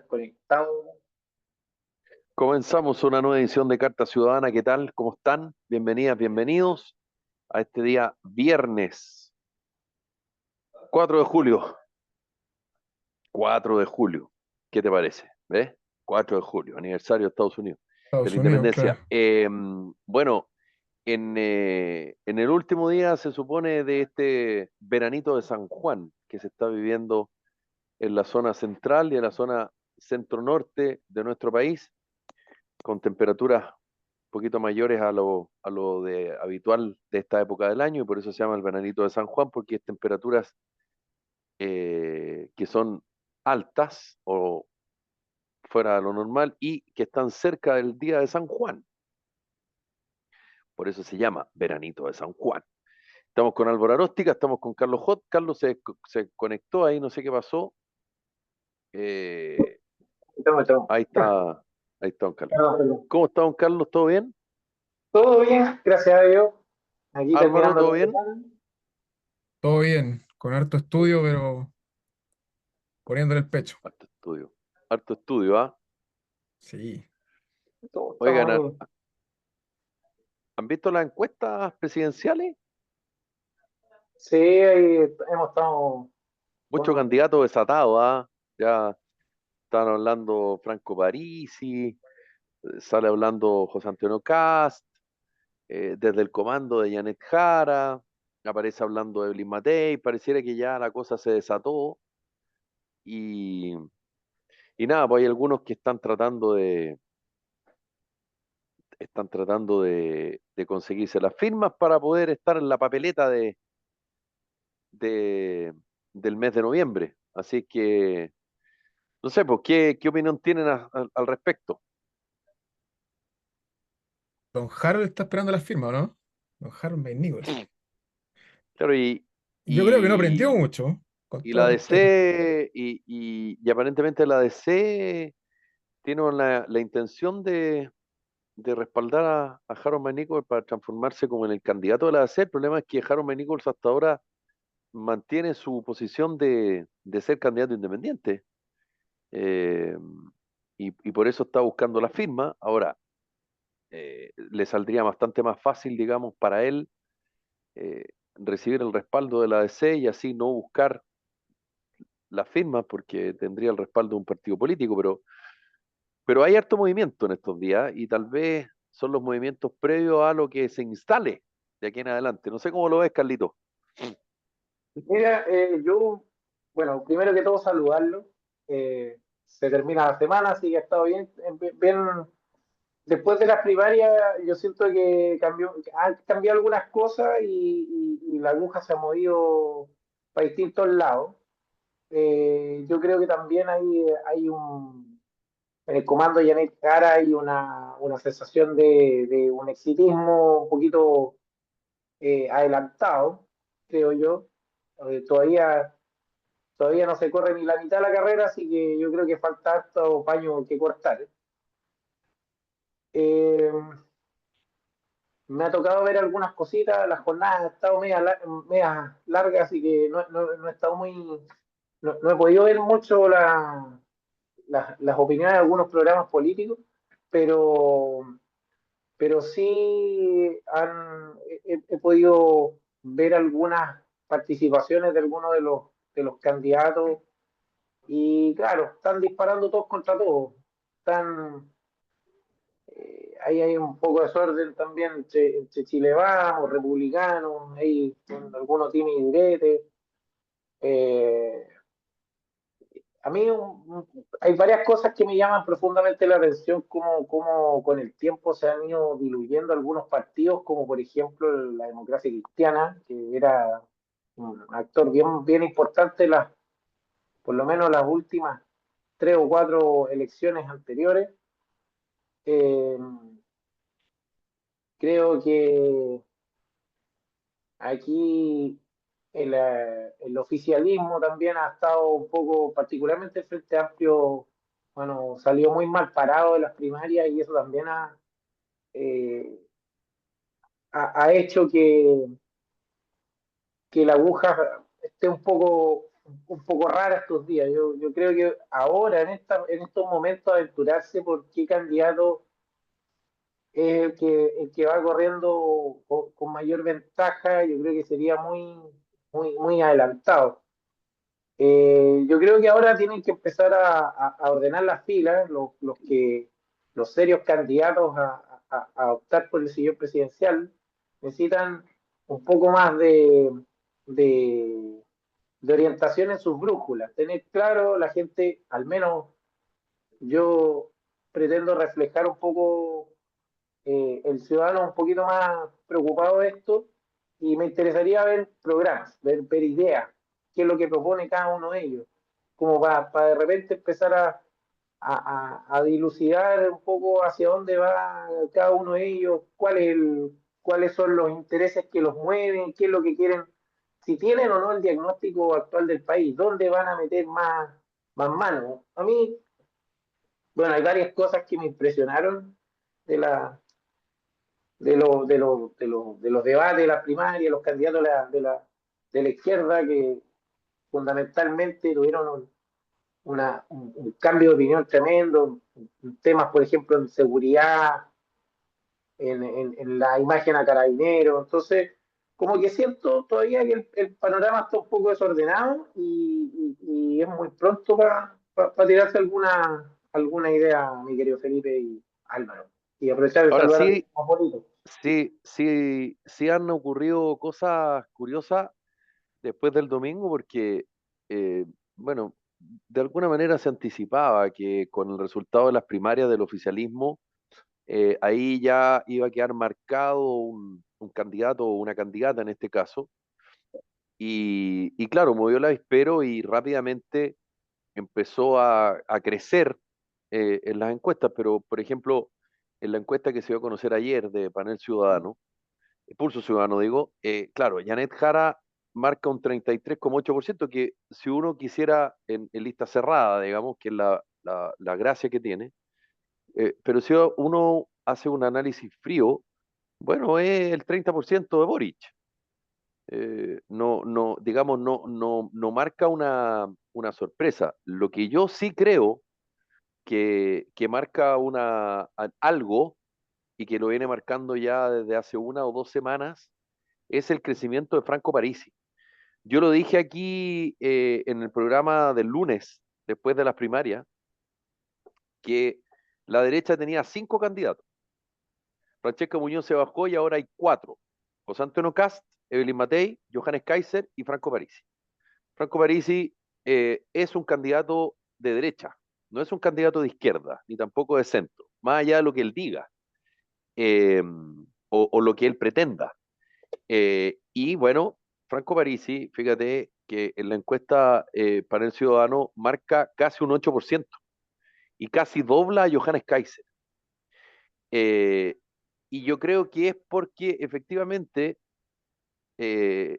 Conectado. Comenzamos una nueva edición de Carta Ciudadana. ¿Qué tal? ¿Cómo están? Bienvenidas, bienvenidos a este día viernes 4 de julio. 4 de julio. ¿Qué te parece? ¿Ves? 4 de julio, aniversario de Estados Unidos, de la Estados Unidos, independencia. claro. Bueno, en el último día se supone de este veranito de San Juan que se está viviendo en la zona central y en la zona centro-norte de nuestro país, con temperaturas un poquito mayores a lo de habitual de esta época del año, y por eso se llama el veranito de San Juan, porque es temperaturas que son altas o fuera de lo normal y que están cerca del día de San Juan. Por eso se llama veranito de San Juan. Estamos con Álvaro Aróstica, estamos con Carlos Hot. Carlos se conectó ahí, no sé qué pasó. Eh, Estamos. ahí está, ahí está don Carlos. Perdón, perdón. ¿Cómo está don Carlos? ¿Todo bien? Todo bien, gracias a Dios. Aquí Álvaro, terminando ¿todo la bien? semana. Todo bien, con harto estudio, pero poniéndole el pecho. Harto estudio. Harto estudio, ¿ah? Sí. Todo Oigan, estamos bien. ¿han visto las encuestas presidenciales? Sí, ahí hemos estado Muchos con. candidatos desatados, ¿ah? Ya están hablando Franco Parisi, sale hablando José Antonio Cast, desde el comando de Janet Jara, aparece hablando Evelyn Matei, pareciera que ya la cosa se desató y, y nada, pues hay algunos que están tratando de conseguirse las firmas para poder estar en la papeleta de- del mes de noviembre. Así que no sé, pues, ¿qué opinión tienen al respecto? Don Harold está esperando las firmas, ¿o no? Don Harold McNichol. Claro, y, Yo creo que no y, aprendió mucho, con y la todo respeto. DC, y aparentemente la DC tiene la intención de respaldar a Harold McNichol para transformarse como en el candidato de la DC. El problema es que Harold McNichol hasta ahora mantiene su posición de ser candidato independiente. eh, y por eso está buscando la firma. Ahora, le saldría bastante más fácil, digamos, para él eh, recibir el respaldo de la ADC y así no buscar la firma porque tendría el respaldo de un partido político, pero hay harto movimiento en estos días y tal vez son los movimientos previos a lo que se instale de aquí en adelante. No sé cómo lo ves, Carlito. Mira, bueno, primero que todo saludarlo. Se termina la semana, así que ha estado bien, bien. Después de las primarias, yo siento que han cambiado algunas cosas y la aguja se ha movido para distintos lados. Yo creo que también hay en el comando de Janet Jara hay una sensación de un exitismo un poquito adelantado, creo yo. Todavía no se corre ni la mitad de la carrera, así que yo creo que falta harto paño que cortar. Eh, Me ha tocado ver algunas cositas, las jornadas han estado media largas, así que no he estado no he podido ver mucho las opiniones de algunos programas políticos, pero, pero sí he podido ver algunas participaciones de algunos de los candidatos y claro, están disparando todos contra todos. Ahí hay un poco de desorden también entre Chile Vamos, republicanos, ahí con algunos tiene y diretes. Eh, a mí hay varias cosas que me llaman profundamente la atención, como con el tiempo se han ido diluyendo algunos partidos, como por ejemplo la democracia cristiana, que era un actor bien importante, por lo menos las últimas tres o cuatro elecciones anteriores. Eh, Creo que aquí el oficialismo también ha estado un poco, particularmente el Frente Amplio, bueno, salió muy mal parado de las primarias y eso también eh, ha hecho que la aguja esté un poco un poco rara estos días. Yo creo que ahora, en estos momentos, aventurarse por qué candidato es el que va corriendo con mayor ventaja, yo creo que sería muy adelantado. Yo creo que ahora tienen que empezar a ordenar las filas, los serios candidatos a optar por el sillón presidencial necesitan un poco más de, de orientación en sus brújulas, tener claro la gente, al menos yo pretendo reflejar un poco el ciudadano un poquito más preocupado de esto y me interesaría ver programas, ver ideas, qué es lo que propone cada uno de ellos, como para de repente empezar a dilucidar un poco hacia dónde va cada uno de ellos, cuáles son los intereses que los mueven, qué es lo que quieren, si tienen o no el diagnóstico actual del país, dónde van a meter más manos. A mí, bueno, hay varias cosas que me impresionaron de de los debates de la primaria, los candidatos de la izquierda que fundamentalmente tuvieron un cambio de opinión tremendo, en temas, por ejemplo, en seguridad, en la imagen a carabineros. Entonces, como que siento todavía que el panorama está un poco desordenado y es muy pronto para tirarse alguna idea, mi querido Felipe y Álvaro. Y aprovechar de Ahora saludar a sí, los bonitos. sí han ocurrido cosas curiosas después del domingo porque, eh, bueno, de alguna manera se anticipaba que con el resultado de las primarias del oficialismo, ahí ya iba a quedar marcado un candidato o una candidata en este caso. Y claro, movió el avispero y rápidamente empezó a crecer en las encuestas, pero por ejemplo, en la encuesta que se dio a conocer ayer de Panel Ciudadano, Pulso Ciudadano digo, claro, Janet Jara marca un 33,8%, que si uno quisiera en lista cerrada, digamos, que es la gracia que tiene, pero si uno hace un análisis frío, bueno, es el 30% de Boric. No, digamos, no marca una sorpresa. Lo que yo sí creo que marca algo y que lo viene marcando ya desde hace 1 o 2 semanas es el crecimiento de Franco Parisi. Yo lo dije aquí en el programa del lunes, después de las primarias, que la derecha tenía 5 candidatos. Francesca Muñoz se bajó y ahora hay 4. José Antonio Cast, Evelyn Matei, Johannes Kaiser y Franco Parisi. Franco Parisi es un candidato de derecha, no es un candidato de izquierda, ni tampoco de centro, más allá de lo que él diga eh, o lo que él pretenda. Y bueno, Franco Parisi, fíjate que en la encuesta para el ciudadano marca casi un 8% y casi dobla a Johannes Kaiser. Eh, y yo creo que es porque efectivamente eh,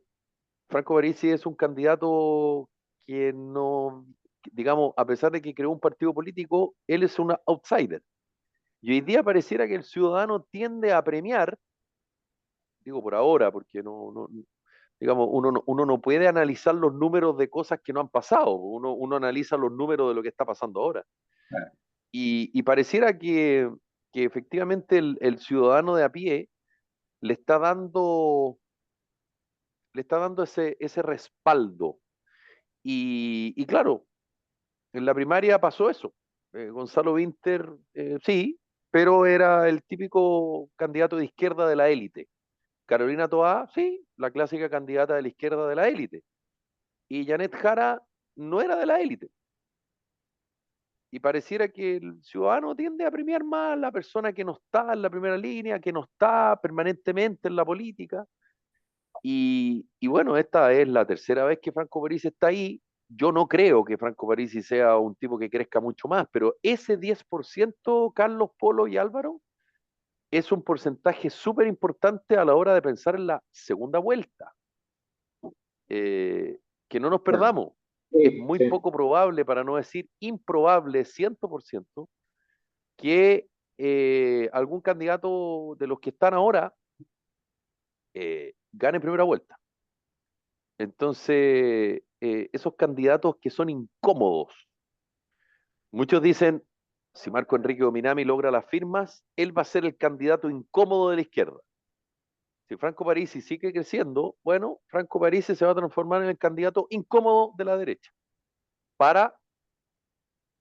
Franco Parisi es un candidato que no, digamos, a pesar de que creó un partido político, él es un outsider. Y hoy día pareciera que el ciudadano tiende a premiar, digo por ahora, porque digamos, uno no puede analizar los números de cosas que no han pasado, uno analiza los números de lo que está pasando ahora. Y pareciera que efectivamente el ciudadano de a pie le está dando ese respaldo. Y claro, en la primaria pasó eso. Gonzalo Vinter, sí, pero era el típico candidato de izquierda de la élite. Carolina Toá, sí, la clásica candidata de la izquierda de la élite. Y Janet Jara no era de la élite. Y pareciera que el ciudadano tiende a premiar más a la persona que no está en la primera línea, que no está permanentemente en la política. Y bueno, esta es la tercera vez que Franco Parisi está ahí. Yo no creo que Franco Parisi sea un tipo que crezca mucho más, pero ese 10%, Carlos, Polo y Álvaro, es un porcentaje súper importante a la hora de pensar en la segunda vuelta. Que no nos perdamos. Es Sí, muy sí. poco probable, para no decir improbable, 100%, que algún candidato de los que están ahora gane primera vuelta. Entonces, esos candidatos que son incómodos. Muchos dicen, si Marco Enrique Ominami logra las firmas, él va a ser el candidato incómodo de la izquierda. Si Franco Parisi sigue creciendo, bueno, Franco Parisi se va a transformar en el candidato incómodo de la derecha para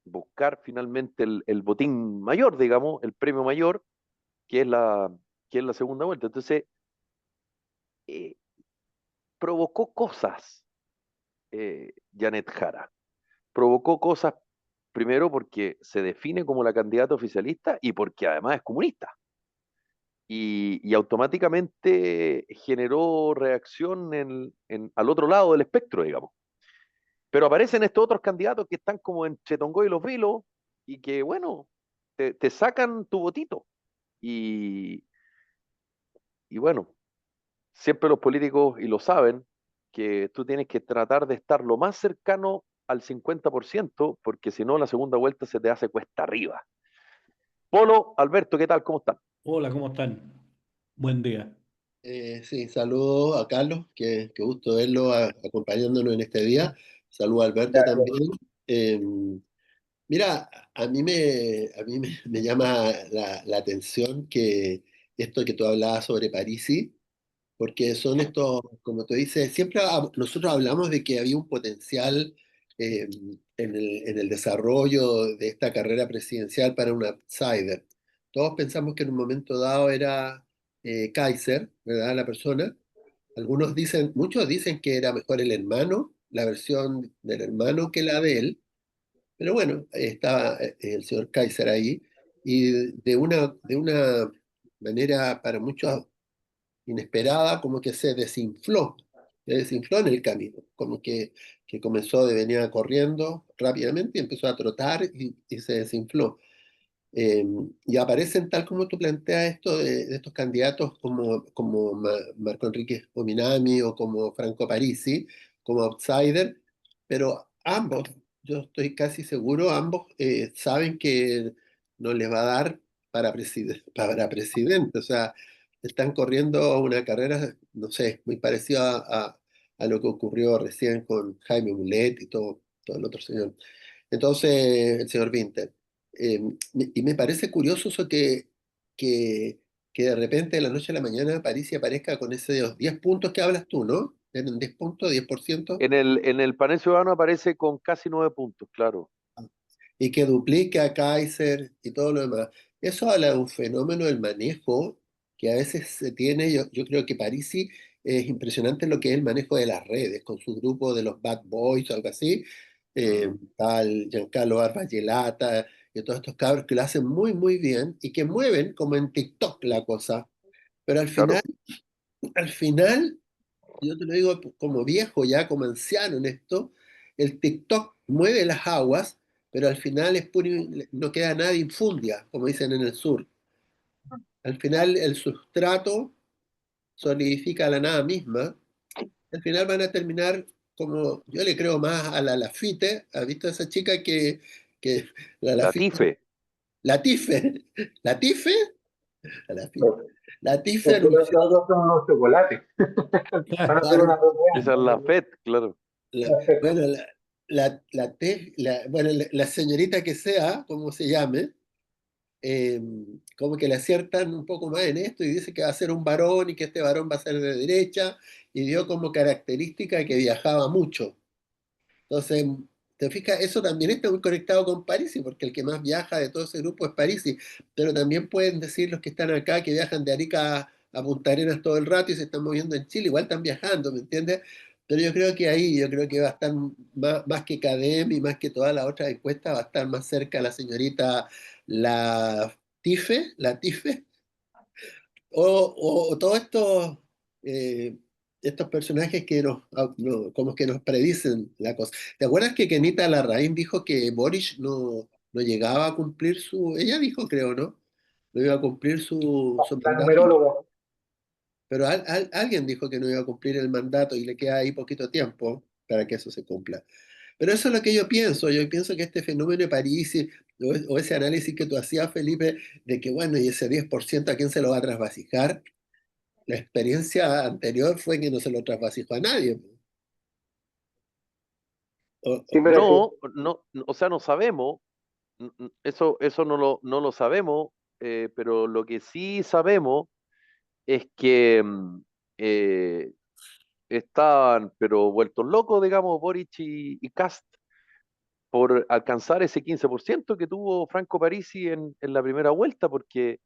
buscar finalmente el botín mayor, digamos, el premio mayor, que es que es la segunda vuelta. Entonces, eh, provocó cosas, Janet Jara. Provocó cosas primero porque se define como la candidata oficialista y porque además es comunista. Y automáticamente generó reacción al otro lado del espectro, digamos. Pero aparecen estos otros candidatos que están como entre Tongoy y los Vilos y que, bueno, te sacan tu votito. Y, y bueno, siempre los políticos, y lo saben, que tú tienes que tratar de estar lo más cercano al 50%, porque si no, la segunda vuelta se te hace cuesta arriba. Polo, Alberto, ¿qué tal? ¿Cómo están? Hola, ¿cómo están? Buen día. Sí, saludo a Carlos, que gusto verlo acompañándonos en este día. Saludo a Alberto también. Eh, Mira, a mí me llama la atención que esto que tú hablabas sobre Parisi, porque son estos, como tú dices, siempre nosotros hablamos de que había un potencial en el desarrollo de esta carrera presidencial para un outsider. Todos pensamos que en un momento dado era Kaiser, ¿verdad? La persona. Algunos dicen, muchos dicen que era mejor el hermano, la versión del hermano que la de él, pero bueno, estaba el señor Kaiser ahí, y de una manera para muchos inesperada, como que se desinfló en el camino, como que comenzó venía corriendo rápidamente y empezó a trotar y se desinfló. Eh, y aparecen, tal como tú planteas esto, de estos candidatos como Marco Enrique Ominami o como Franco Parisi, como outsider, pero ambos, yo estoy casi seguro, ambos saben que no les va a dar para presidente, o sea, están corriendo una carrera, no sé, muy parecida a lo que ocurrió recién con Jaime Mulet y todo el otro señor. Entonces, el señor Winter. Y me parece curioso eso que, que de repente de la noche a la mañana París aparezca con esos 10 puntos que hablas tú, ¿no? ¿Eran 10 puntos, 10%? En el panel ciudadano aparece con casi 9 puntos, claro. Y que duplique a Kaiser y todo lo demás. Eso habla de un fenómeno del manejo que a veces se tiene. Yo creo que Parisi es impresionante lo que es el manejo de las redes, con su grupo de los Bad Boys o algo así, Mm, tal Giancarlo Barbagelata y todos estos cabros que lo hacen muy, muy bien y que mueven como en TikTok la cosa. Pero claro, al final yo te lo digo como viejo ya, como anciano en esto, el TikTok mueve las aguas, pero al final no queda nada infundia, como dicen en el sur. Al final el sustrato solidifica la nada misma. Al final van a terminar como, yo le creo más a la Lafite. ¿Has visto a esa chica que la la Lafite? TIFE, La Tife, la Tife, la Lafite. La Tife Es que los anunció, otros son unos chocolates. Van a hacer una esa es la propaganda. FED, claro. bueno, bueno, la señorita que sea, como se llame, eh, como que le aciertan un poco más en esto y dice que va a ser un varón y que este varón va a ser de derecha y dio como característica que viajaba mucho. Entonces, te fijas, eso también está muy conectado con Parisi, porque el que más viaja de todo ese grupo es Parisi, pero también pueden decir los que están acá que viajan de Arica a Punta Arenas todo el rato y se están moviendo en Chile, igual están viajando, ¿me entiendes? Pero yo creo que ahí, yo creo que va a estar más que CADEM y más que todas las otras encuestas, va a estar más cerca la señorita la Tife, o todos estos personajes que como que nos predicen la cosa. ¿Te acuerdas que Kenita Larraín dijo que Boris no llegaba a cumplir ella dijo, creo, ¿no? No iba a cumplir su La mandato, numeróloga. pero alguien dijo que no iba a cumplir el mandato y le queda ahí poquito tiempo para que eso se cumpla. Pero eso es lo que yo pienso que este fenómeno de París o ese análisis que tú hacías, Felipe, de que bueno, y ese 10% a quién se lo va a trasvasijar, la experiencia anterior fue que no se lo trasvasijó a nadie. o- Sí, pero es que, O sea, no sabemos, eso no lo sabemos, pero lo que sí sabemos es que eh, estaban, pero vueltos locos, digamos, Boric y Kast, por alcanzar ese 15% que tuvo Franco Parisi en la primera vuelta, porque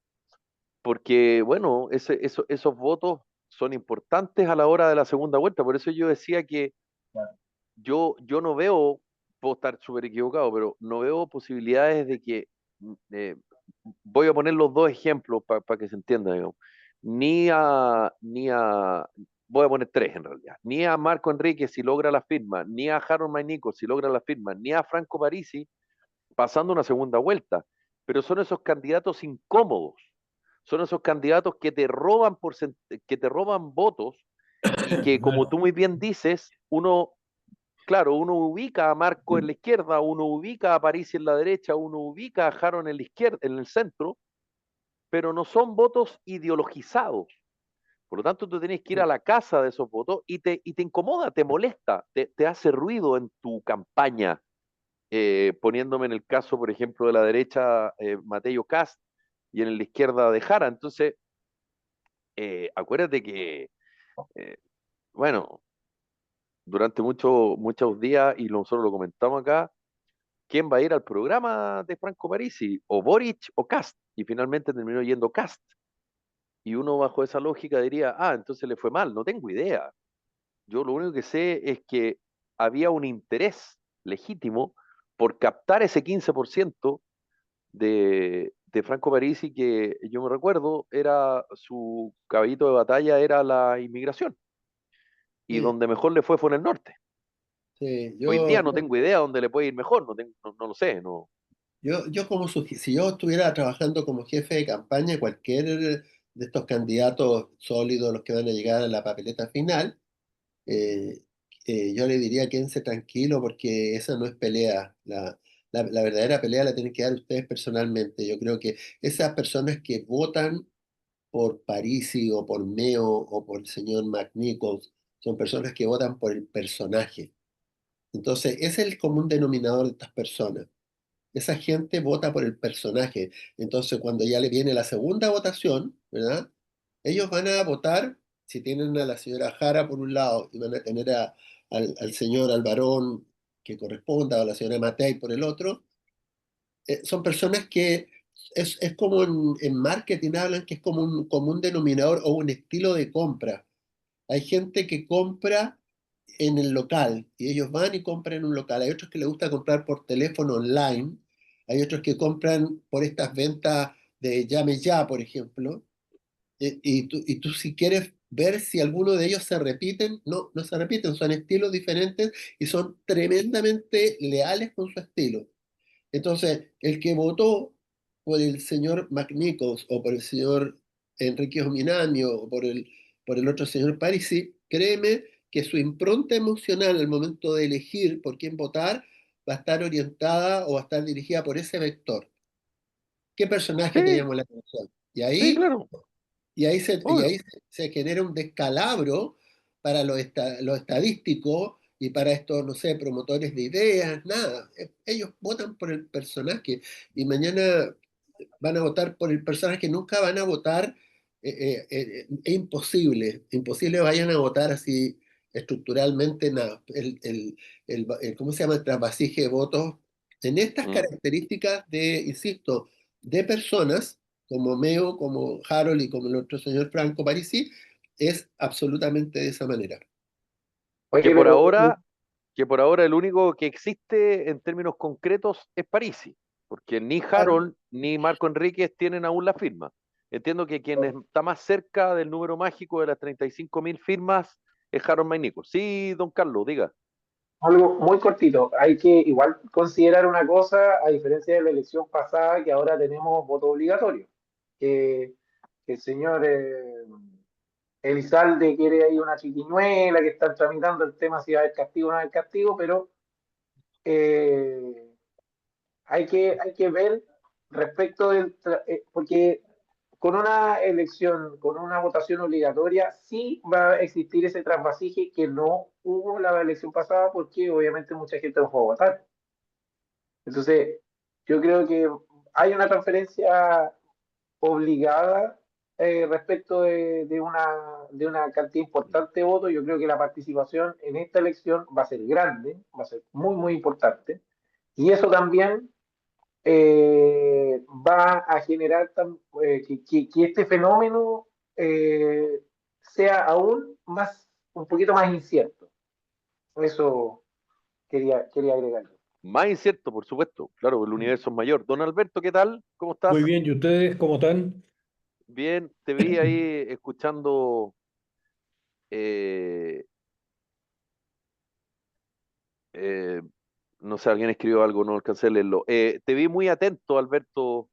bueno, esos votos son importantes a la hora de la segunda vuelta. Por eso yo decía que yo no veo, puedo estar súper equivocado, pero no veo posibilidades de que, eh, voy a poner los dos ejemplos para que se entienda, digamos. Voy a poner tres en realidad, ni a Marco Enrique si logra la firma, ni a Harold Maynico si logra la firma, ni a Franco Parisi pasando una segunda vuelta, pero son esos candidatos incómodos, son esos candidatos que te roban, que te roban votos y que, como tú muy bien dices, claro, uno ubica a Marco en la izquierda, uno ubica a París en la derecha, uno ubica a Jaron en la izquierda, en el centro, pero no son votos ideologizados. Por lo tanto, tú tenés que ir a la casa de esos votos y te incomoda, te molesta, te hace ruido en tu campaña. Poniéndome en el caso, por ejemplo, de la derecha, Mateo Kast, y en la izquierda de Jara. Entonces, acuérdate que, eh, bueno, durante muchos días, y nosotros lo comentamos acá, quién va a ir al programa de Franco Parisi, o Boric o Kast, y finalmente terminó yendo Kast. Y uno bajo esa lógica diría, entonces le fue mal, no tengo idea. Yo lo único que sé es que había un interés legítimo por captar ese 15% de Franco Parisi, que yo me recuerdo, era su caballito de batalla era la inmigración, y sí, donde mejor le fue en el norte. sí, Hoy día no tengo idea dónde le puede ir mejor, no lo sé, no. yo como si yo estuviera trabajando como jefe de campaña, cualquier de estos candidatos sólidos, los que van a llegar a la papeleta final, eh, yo le diría quédense tranquilo porque esa no es pelea. La verdadera pelea la tienen que dar ustedes personalmente. Yo creo que esas personas que votan por Parisi o por Meo o por el señor McNichols son personas que votan por el personaje. Entonces, ese es el común denominador de estas personas. Esa gente vota por el personaje. Entonces, cuando ya le viene la segunda votación, ¿verdad? Ellos van a votar, si tienen a la señora Jara por un lado y van a tener al señor Alvarón que corresponda, o a la señora Matei por el otro, son personas que es como en marketing hablan que es como un común denominador o un estilo de compra. Hay gente que compra en el local y ellos van y compran en un local. Hay otros que les gusta comprar por teléfono online. Hay otros que compran por estas ventas de llame ya, por ejemplo. Y tú si quieres ver si alguno de ellos se repiten, no, no se repiten, son estilos diferentes y son tremendamente leales con su estilo. Entonces, el que votó por el señor McNichols o por el señor Enrique Ominamio o por el otro señor Parisi, créeme que su impronta emocional al momento de elegir por quién votar va a estar orientada o va a estar dirigida por ese vector. ¿Qué personaje te Sí, llamó la atención? sí, claro, Y obvio. ahí se genera un descalabro para lo estadístico y para estos, no sé, promotores de ideas, nada. Ellos votan por el personaje y mañana van a votar por el personaje, nunca van a votar, es imposible, imposible vayan a votar así estructuralmente, nada. ¿Cómo se llama? El trasvasije de votos en estas Mm. características de, insisto, de personas como Meo, como Harold y como el otro señor Franco Parisi, es absolutamente de esa manera. Que oye, por pero ahora, que por ahora el único que existe en términos concretos es Parisi, porque ni Claro. Harold ni Marco Enríquez tienen aún la firma. Entiendo que quien está más cerca del número mágico de las 35.000 firmas es Harold Maynico. Sí, don Carlos, diga. algo muy cortito. Hay que igual considerar una cosa, a diferencia de la elección pasada, que ahora tenemos voto obligatorio. Que el señor Elizalde quiere ahí una chiquiñuela, que están tramitando el tema si va a haber castigo o no va a haber castigo, pero eh, hay que ver respecto del... porque con una elección, con una votación obligatoria, sí va a existir ese trasvasije que no hubo la elección pasada porque obviamente mucha gente no fue a votar. Entonces, yo creo que hay una transferencia obligada respecto de una cantidad importante de votos. Yo creo que la participación en esta elección va a ser grande, va a ser muy, muy importante. Y eso también va a generar que este fenómeno sea aún más, un poquito más incierto. Eso quería agregar. Más incierto, por supuesto. Claro, el universo es mayor. Don Alberto, ¿qué tal? ¿Cómo estás? Muy bien, ¿y ustedes cómo están? Bien, te vi ahí escuchando, eh, eh, no sé, alguien escribió algo, no alcancé a leerlo. Te vi muy atento, Alberto,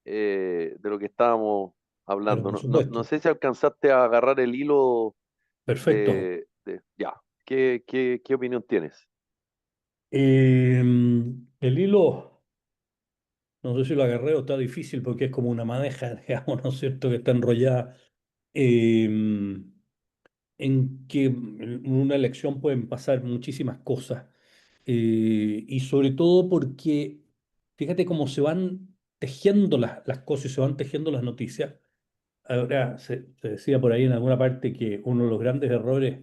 de lo que estábamos Pero hablando. por No supuesto. sé si alcanzaste a agarrar el hilo Perfecto. ya. ¿Qué opinión tienes? El hilo, no sé si lo agarré o está difícil porque es como una madeja, digamos, ¿no es cierto?, que está enrollada, eh, en que en una elección pueden pasar muchísimas cosas. Y sobre todo porque fíjate cómo se van tejiendo las cosas y se van tejiendo las noticias. Ahora, se decía por ahí en alguna parte que uno de los grandes errores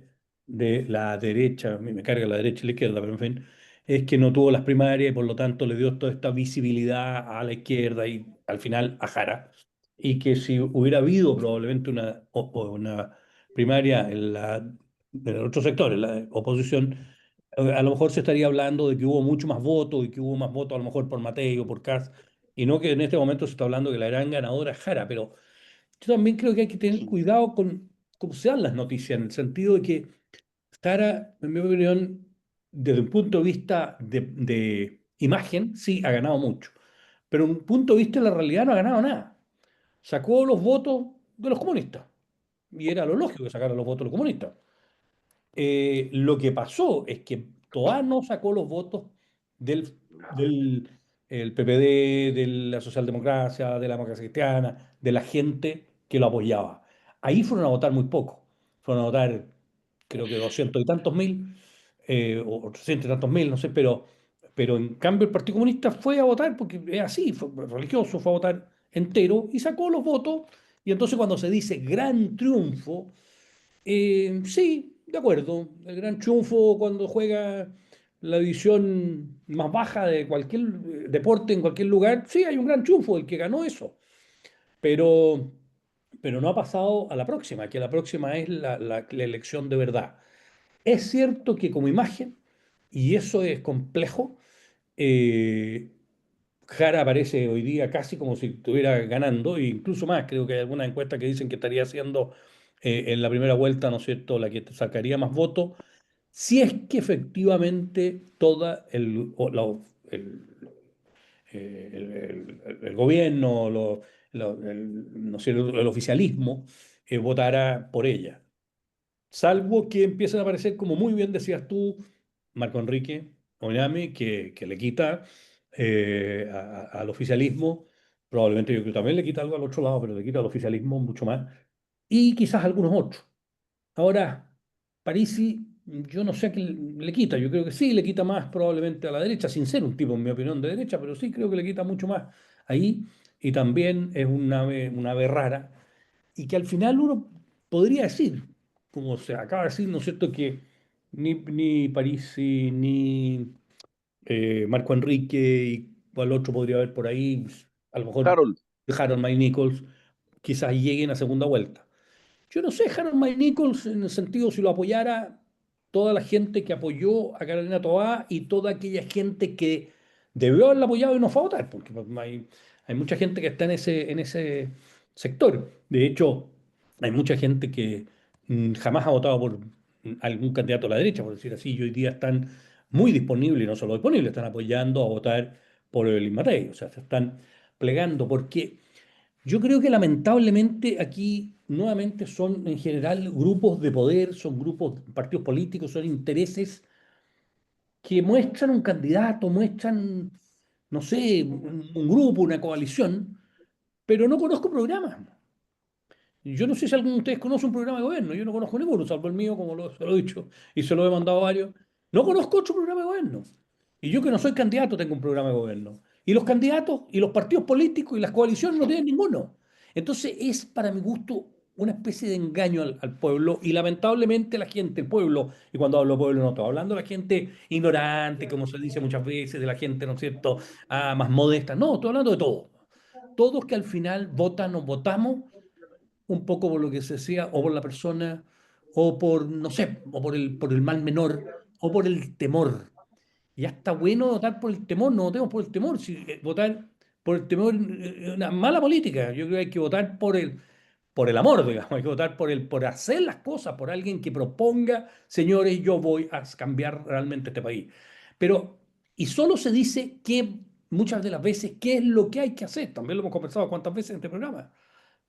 de la derecha, a mí me carga la derecha y la izquierda, pero en fin, es que no tuvo las primarias y por lo tanto le dio toda esta visibilidad a la izquierda y al final a Jara. Y que si hubiera habido probablemente o una primaria en el otro sector, en la oposición, a lo mejor se estaría hablando de que hubo mucho más votos y que hubo más votos a lo mejor por Matei o por Kast, y no que en este momento se está hablando que la gran ganadora es Jara, pero yo también creo que hay que tener cuidado con cómo se dan las noticias, en el sentido de que Jara, en mi opinión, desde un punto de vista de imagen, sí, ha ganado mucho, pero en un punto de vista de la realidad no ha ganado nada. Sacó los votos de los comunistas, y era lo lógico que sacara los votos de los comunistas. Lo que pasó es que Toá no sacó los votos del el PPD, de la socialdemocracia, de la democracia cristiana, de la gente que lo apoyaba. Ahí fueron a votar muy poco. Fueron a votar, creo que 200 y tantos mil, o 300 y tantos mil, no sé, pero en cambio el Partido Comunista fue a votar porque es así, fue religioso, fue a votar entero y sacó los votos. Y entonces cuando se dice gran triunfo, sí, de acuerdo. El gran triunfo cuando juega la división más baja de cualquier deporte en cualquier lugar, sí, hay un gran triunfo, el que ganó eso. Pero, pero no ha pasado a la próxima, que la próxima es la elección de verdad. Es cierto que como imagen, y eso es complejo, eh, Jara aparece hoy día casi como si estuviera ganando, e incluso más, creo que hay algunas encuestas que dicen que estaría siendo en la primera vuelta, ¿no es cierto?, la que sacaría más votos, si es que efectivamente toda el, el gobierno, no sé, el oficialismo votara por ella. Salvo que empiecen a aparecer, como muy bien decías tú, Marco Enrique Oñame, que le quita al oficialismo, probablemente yo creo que también le quita algo al otro lado, pero le quita al oficialismo mucho más, y quizás algunos otros. Ahora, Parisi, yo no sé a qué le quita, yo creo que sí le quita más probablemente a la derecha, sin ser un tipo, en mi opinión, de derecha, pero sí creo que le quita mucho más ahí, y también es una ave rara y que al final uno podría decir, como se acaba de decir, ¿no es cierto?, que ni Parisi, ni Marco Enrique, y cuál otro podría haber por ahí, a lo mejor Harold, Harold May Nichols, quizás lleguen a segunda vuelta. Yo no sé, Harold May Nichols, en el sentido si lo apoyara toda la gente que apoyó a Carolina Toá y toda aquella gente que debió haberla apoyado y no fue a votar, porque pues, hay mucha gente que está en ese sector. De hecho, hay mucha gente que jamás ha votado por algún candidato a la derecha, por decir así, y hoy día están muy disponibles, y no solo disponibles, están apoyando a votar por el Matei, o sea, se están plegando, porque yo creo que lamentablemente aquí nuevamente son en general grupos de poder, son grupos, partidos políticos, son intereses que muestran un candidato, muestran, no sé, un grupo, una coalición, pero no conozco programas. Yo no sé si alguno de ustedes conoce un programa de gobierno. Yo no conozco ninguno, salvo el mío, como se lo he dicho, y se lo he mandado a varios. No conozco otro programa de gobierno. Y yo que no soy candidato tengo un programa de gobierno. Y los candidatos y los partidos políticos y las coaliciones no tienen ninguno. Entonces es para mi gusto una especie de engaño al pueblo y lamentablemente la gente, el pueblo, y cuando hablo pueblo no estoy hablando de la gente ignorante, como se dice muchas veces, de la gente, ¿no es cierto?, más modesta. No, estoy hablando de todos. Todos que al final votan o votamos un poco por lo que se decía, o por la persona, o por, no sé, o por el mal menor, o por el temor. Ya está bueno votar por el temor, no votemos por el temor. Si, votar por el temor es una mala política. Yo creo que hay que votar por el amor, digamos, hay que votar por hacer las cosas, por alguien que proponga, señores, yo voy a cambiar realmente este país. Pero, y solo se dice que muchas de las veces qué es lo que hay que hacer. También lo hemos conversado cuántas veces en este programa.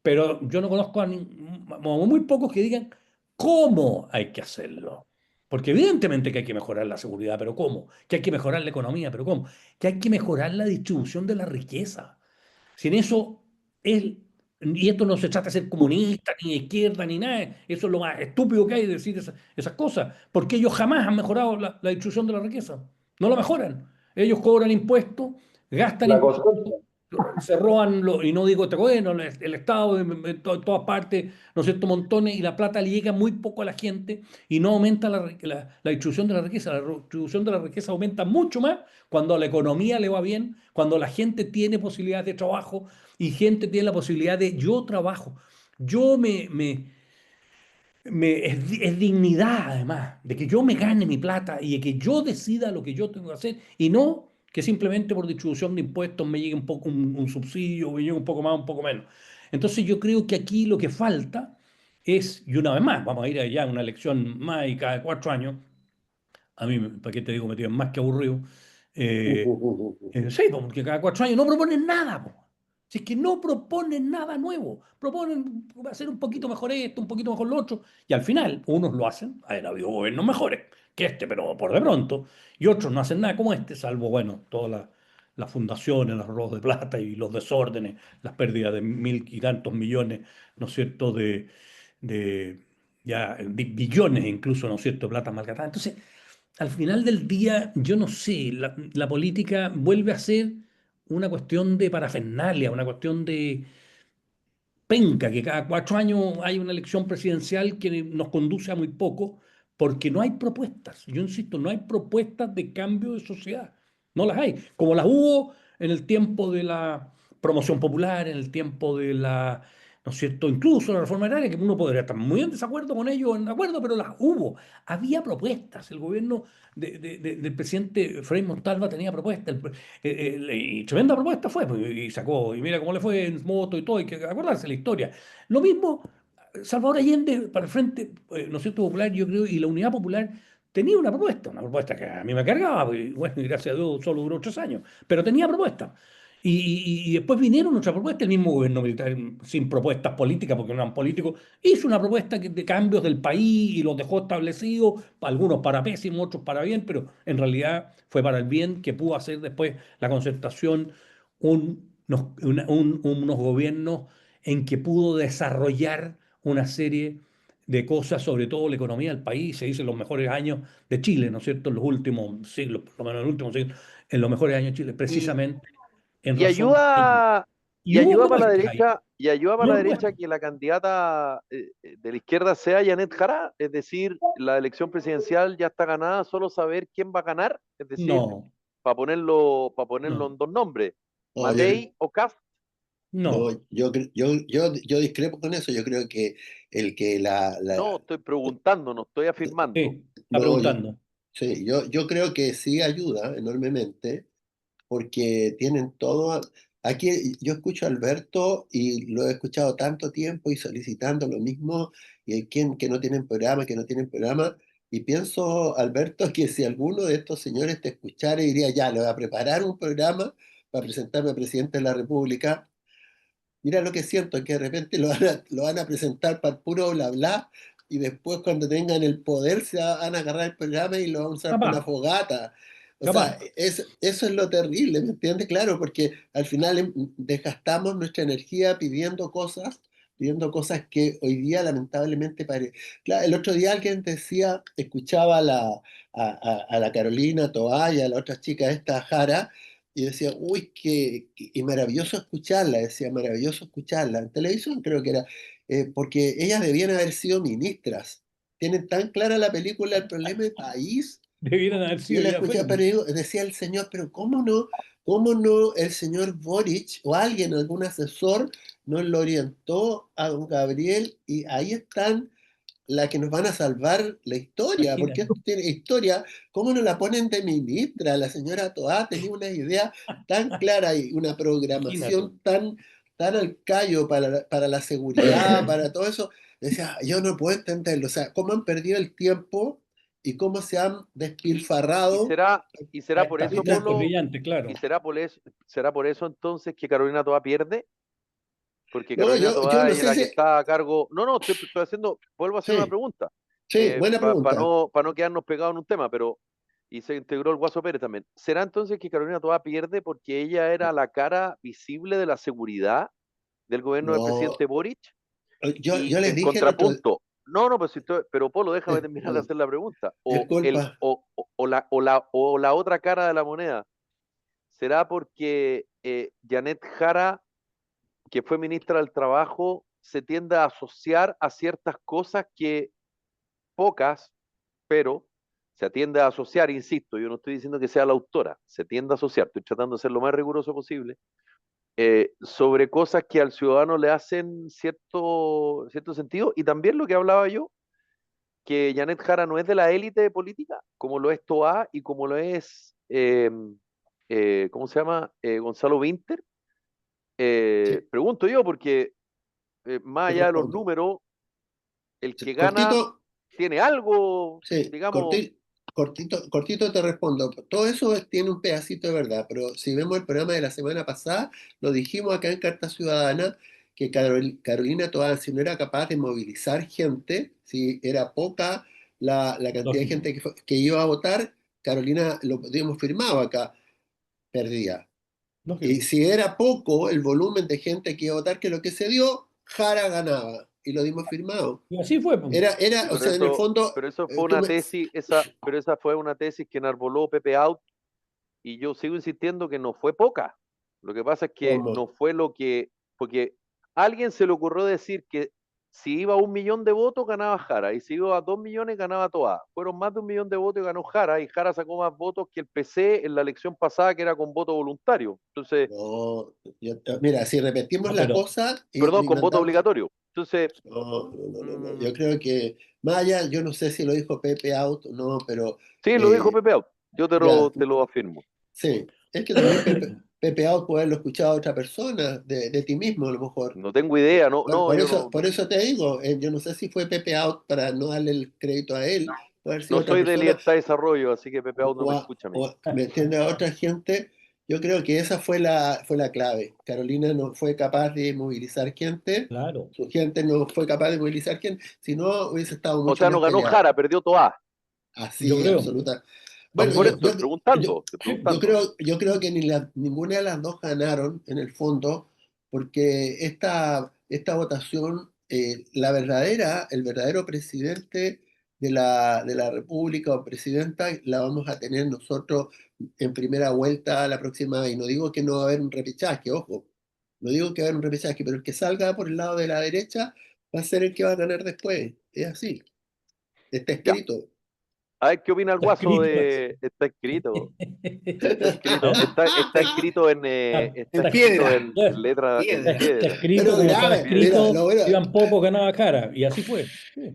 Pero yo no conozco a muy pocos que digan cómo hay que hacerlo. Porque evidentemente que hay que mejorar la seguridad, pero ¿cómo? Que hay que mejorar la economía, pero ¿cómo? Que hay que mejorar la distribución de la riqueza. Sin eso, es, y esto no se trata de ser comunista, ni de izquierda, ni nada, eso es lo más estúpido que hay de decir esas cosas, porque ellos jamás han mejorado la distribución de la riqueza. No la mejoran. Ellos cobran impuestos, gastan La impuestos, cosecha. se roban, y no digo este gobierno, el Estado en todas partes, ¿no es cierto?, montones, y la plata le llega muy poco a la gente y no aumenta la distribución de la riqueza. La distribución de la riqueza aumenta mucho más cuando a la economía le va bien, cuando la gente tiene posibilidades de trabajo y gente tiene la posibilidad de yo trabajo. Yo es dignidad además, de que yo me gane mi plata y de que yo decida lo que yo tengo que hacer y no que simplemente por distribución de impuestos me llegue un poco un subsidio, me llegue un poco más, un poco menos. Entonces yo creo que aquí lo que falta es, y una vez más, vamos a ir allá a una elección más y cada 4 años, a mí, ¿para qué te digo? Me tienen más que aburrido. Eh, sí, po, porque cada 4 años no proponen nada, po. Si es que no proponen nada nuevo, proponen hacer un poquito mejor esto, un poquito mejor lo otro, y al final unos lo hacen, ha habido gobiernos mejores que este, pero por de pronto, y otros no hacen nada como este, salvo, bueno, todas las fundaciones, los robos de plata y los desórdenes, las pérdidas de mil y tantos millones, ¿no es cierto?, de ya billones incluso, ¿no es cierto?, de plata malgastada. Entonces, al final del día, yo no sé, la política vuelve a ser una cuestión de parafernalia, una cuestión de penca, que cada 4 años hay una elección presidencial que nos conduce a muy poco, porque no hay propuestas. Yo insisto, no hay propuestas de cambio de sociedad. No las hay. Como las hubo en el tiempo de la promoción popular, en el tiempo de la, ¿no es cierto?, incluso la reforma agraria, que uno podría estar muy en desacuerdo con ello, en acuerdo, pero las hubo. Había propuestas. El gobierno del presidente Frei Montalva tenía propuestas. Y tremenda propuesta fue, pues, y sacó, y mira cómo le fue en moto y todo, hay que acordarse la historia. Lo mismo, Salvador Allende para el Frente, ¿no es cierto?, Popular, yo creo, y la Unidad Popular tenía una propuesta que a mí me cargaba, pues, y bueno, y gracias a Dios solo duró 3 años, pero tenía propuesta. Y después vinieron otras propuestas, el mismo gobierno militar, sin propuestas políticas, porque no eran políticos, hizo una propuesta de cambios del país y los dejó establecidos, algunos para pésimo, otros para bien, pero en realidad fue para el bien que pudo hacer después la concertación unos gobiernos en que pudo desarrollar una serie de cosas, sobre todo la economía del país, se dice en los mejores años de Chile, ¿no es cierto?, en los últimos siglos, por lo menos en el último siglo, en los mejores años de Chile, Y, precisamente en y razón de ello. ayuda, Y hubo propuestas ahí, y ayuda para hubo la derecha propuestas. que la candidata de la izquierda sea Janet Jara, es decir, la elección presidencial ya está ganada, solo saber quién va a ganar, es decir, No, para ponerlo no, en dos nombres, No, yo, Matei o Kast. no, no, yo discrepo con eso. Yo creo que el que No, estoy preguntando, no estoy afirmando. sí, está no, preguntando. sí, yo creo que sí ayuda enormemente porque tienen todo. Aquí yo escucho a Alberto y lo he escuchado tanto tiempo y solicitando lo mismo, y hay quien que no tienen programa, que no tienen programa, y pienso, Alberto, que si alguno de estos señores te escuchara, diría, ya, le voy a preparar un programa para presentarme a presidente de la República. Mira lo que siento, que de repente lo van a presentar para el puro bla bla, y después cuando tengan el poder van a agarrar el programa y lo van a usar para una Papá, fogata. O Capaz. sea, eso es lo terrible, ¿me entiendes? Claro, porque al final desgastamos nuestra energía pidiendo cosas que hoy día lamentablemente Claro, el otro día alguien decía, escuchaba a la Carolina Toá y a la otra chica esta Jara, y decía, uy, y maravilloso escucharla, decía, maravilloso escucharla. En televisión creo que era, porque ellas debían haber sido ministras. Tienen tan clara la película El problema del país. Debieran haber Yo sido, la ya escuché, fueron. pero decía el señor, pero cómo no el señor Boric o alguien, algún asesor, nos lo orientó a don Gabriel y ahí están las que nos van a salvar la historia, porque Imagínate. esto tiene historia, ¿cómo no la ponen de ministra? La señora Toá tenía una idea tan clara y una Imagínate. programación tan al callo para la seguridad, para todo eso. Decía, yo no puedo entenderlo, o sea, cómo han perdido el tiempo y cómo se han Y, y despilfarrado. será, y será por Estas eso, mentes Polo, brillantes, y claro. será por eso entonces que Carolina Toa pierde, porque No, Carolina yo Toa no es sé la que si, está a cargo. No, no, estoy haciendo, vuelvo a hacer una sí, pregunta, sí, buena pregunta. para no quedarnos pegados en un tema, pero, y se integró el Guaso Pérez también. ¿Será entonces que Carolina Toa pierde porque ella era la cara visible de la seguridad del gobierno del No, presidente Boric? Y yo les en dije el otro, contrapunto, no, no, pero, pero Polo, déjame terminar de perdón, hacer la pregunta. disculpa. O la otra cara de la moneda, ¿será porque Janet Jara, que fue ministra del Trabajo, se tiende a asociar a ciertas cosas que pocas, pero se tiende a asociar, insisto, yo no estoy diciendo que sea la autora, se tiende a asociar, estoy tratando de ser lo más riguroso posible, sobre cosas que al ciudadano le hacen cierto sentido, y también lo que hablaba yo, que Janet Jara no es de la élite política, como lo es Toá y como lo es, ¿cómo se llama? Gonzalo Vinter. Sí, Pregunto yo, porque más te allá de los respondo. números, el Sí, que gana cortito, tiene algo, sí, digamos, cortito te respondo. Todo eso tiene un pedacito de verdad, pero si vemos el programa de la semana pasada, lo dijimos acá en Carta Ciudadana, que Carolina Toá, si no era capaz de movilizar gente, si era poca la cantidad de Lógico. gente que iba a votar, Carolina, lo habíamos firmado acá, perdía. Y Lógico. si era poco el volumen de gente que iba a votar, que lo que se dio, Jara ganaba. Y lo dimos firmado. Y así fue, pues. sí, O sea, en el fondo, pero eso fue tú una tesis, pero esa fue una tesis que enarboló Pepe Out, y yo sigo insistiendo que no fue poca. Lo que pasa es que ¿cómo? no fue lo que, porque a alguien se le ocurrió decir que si iba a 1 millón de votos ganaba Jara, y si iba a 2 millones ganaba Toa. Fueron más de 1 millón de votos y ganó Jara, y Jara sacó más votos que el PC en la elección pasada, que era con voto voluntario. Entonces, No, mira, si repetimos No, la pero cosa perdón, y con voto mandamos. obligatorio. Entonces, No. mm, Yo creo que, más allá, yo no sé si lo dijo Pepe Out o no, pero sí, lo dijo eh, Pepe Out. Yo ya, te lo afirmo. sí. Es que también Pepe Out puede haberlo escuchado a otra persona, de ti mismo a lo mejor. No tengo idea, no, no, yo no, Por eso te digo, yo no sé si fue Pepe Out para no darle el crédito a él, puede haber no sido otra soy de persona, libertad de desarrollo, así que Pepe Out no me escucha a mí. me entiende a otra gente. Yo creo que esa fue la clave. Carolina no fue capaz de movilizar gente, claro. su gente no fue capaz de movilizar gente, si no hubiese estado O mucho sea, más no ganó peleado. Jara, perdió Toa. Yo Así, creo. absoluta. Bueno, Por eso También. estoy preguntando, estoy preguntando. yo creo que ninguna de las dos ganaron en el fondo, porque esta votación, el verdadero presidente de la República o presidenta, la vamos a tener nosotros en primera vuelta la próxima vez. Y no digo que no va a haber un repechaje, ojo, no digo que va a haber un repechaje, pero el que salga por el lado de la derecha va a ser el que va a ganar después. Es así, está Ya. escrito. A ver qué opina el Está Guaso escrito. de. Está escrito está En Está, escrito piedra, en letra, en piedra. está piedra. escrito Pero como estaba grave, mira, escrito, lo bueno. iban pocos, ganaba Jara. Y así fue. Sí.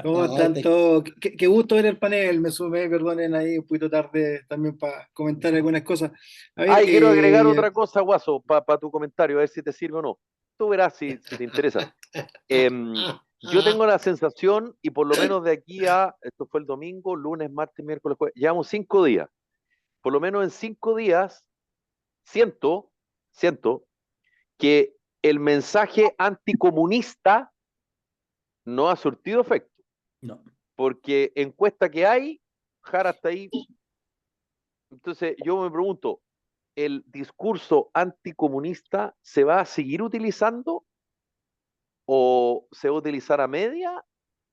¿Cómo No, están todos? Qué gusto ver el panel. Me sumé, perdonen ahí un poquito tarde también para comentar algunas cosas. A ver, Ah, y quiero agregar otra cosa, Guaso, para tu comentario, a ver si te sirve o no. Tú verás si te interesa. Yo tengo la sensación, y por lo menos de aquí a, esto fue el domingo, lunes, martes, miércoles, jueves, llevamos 5 días. Por lo menos en 5 días siento, siento que el mensaje anticomunista no ha surtido efecto, No. porque encuesta que hay, Jara está ahí Entonces, yo me pregunto, ¿el discurso anticomunista se va a seguir utilizando o se va a utilizar a media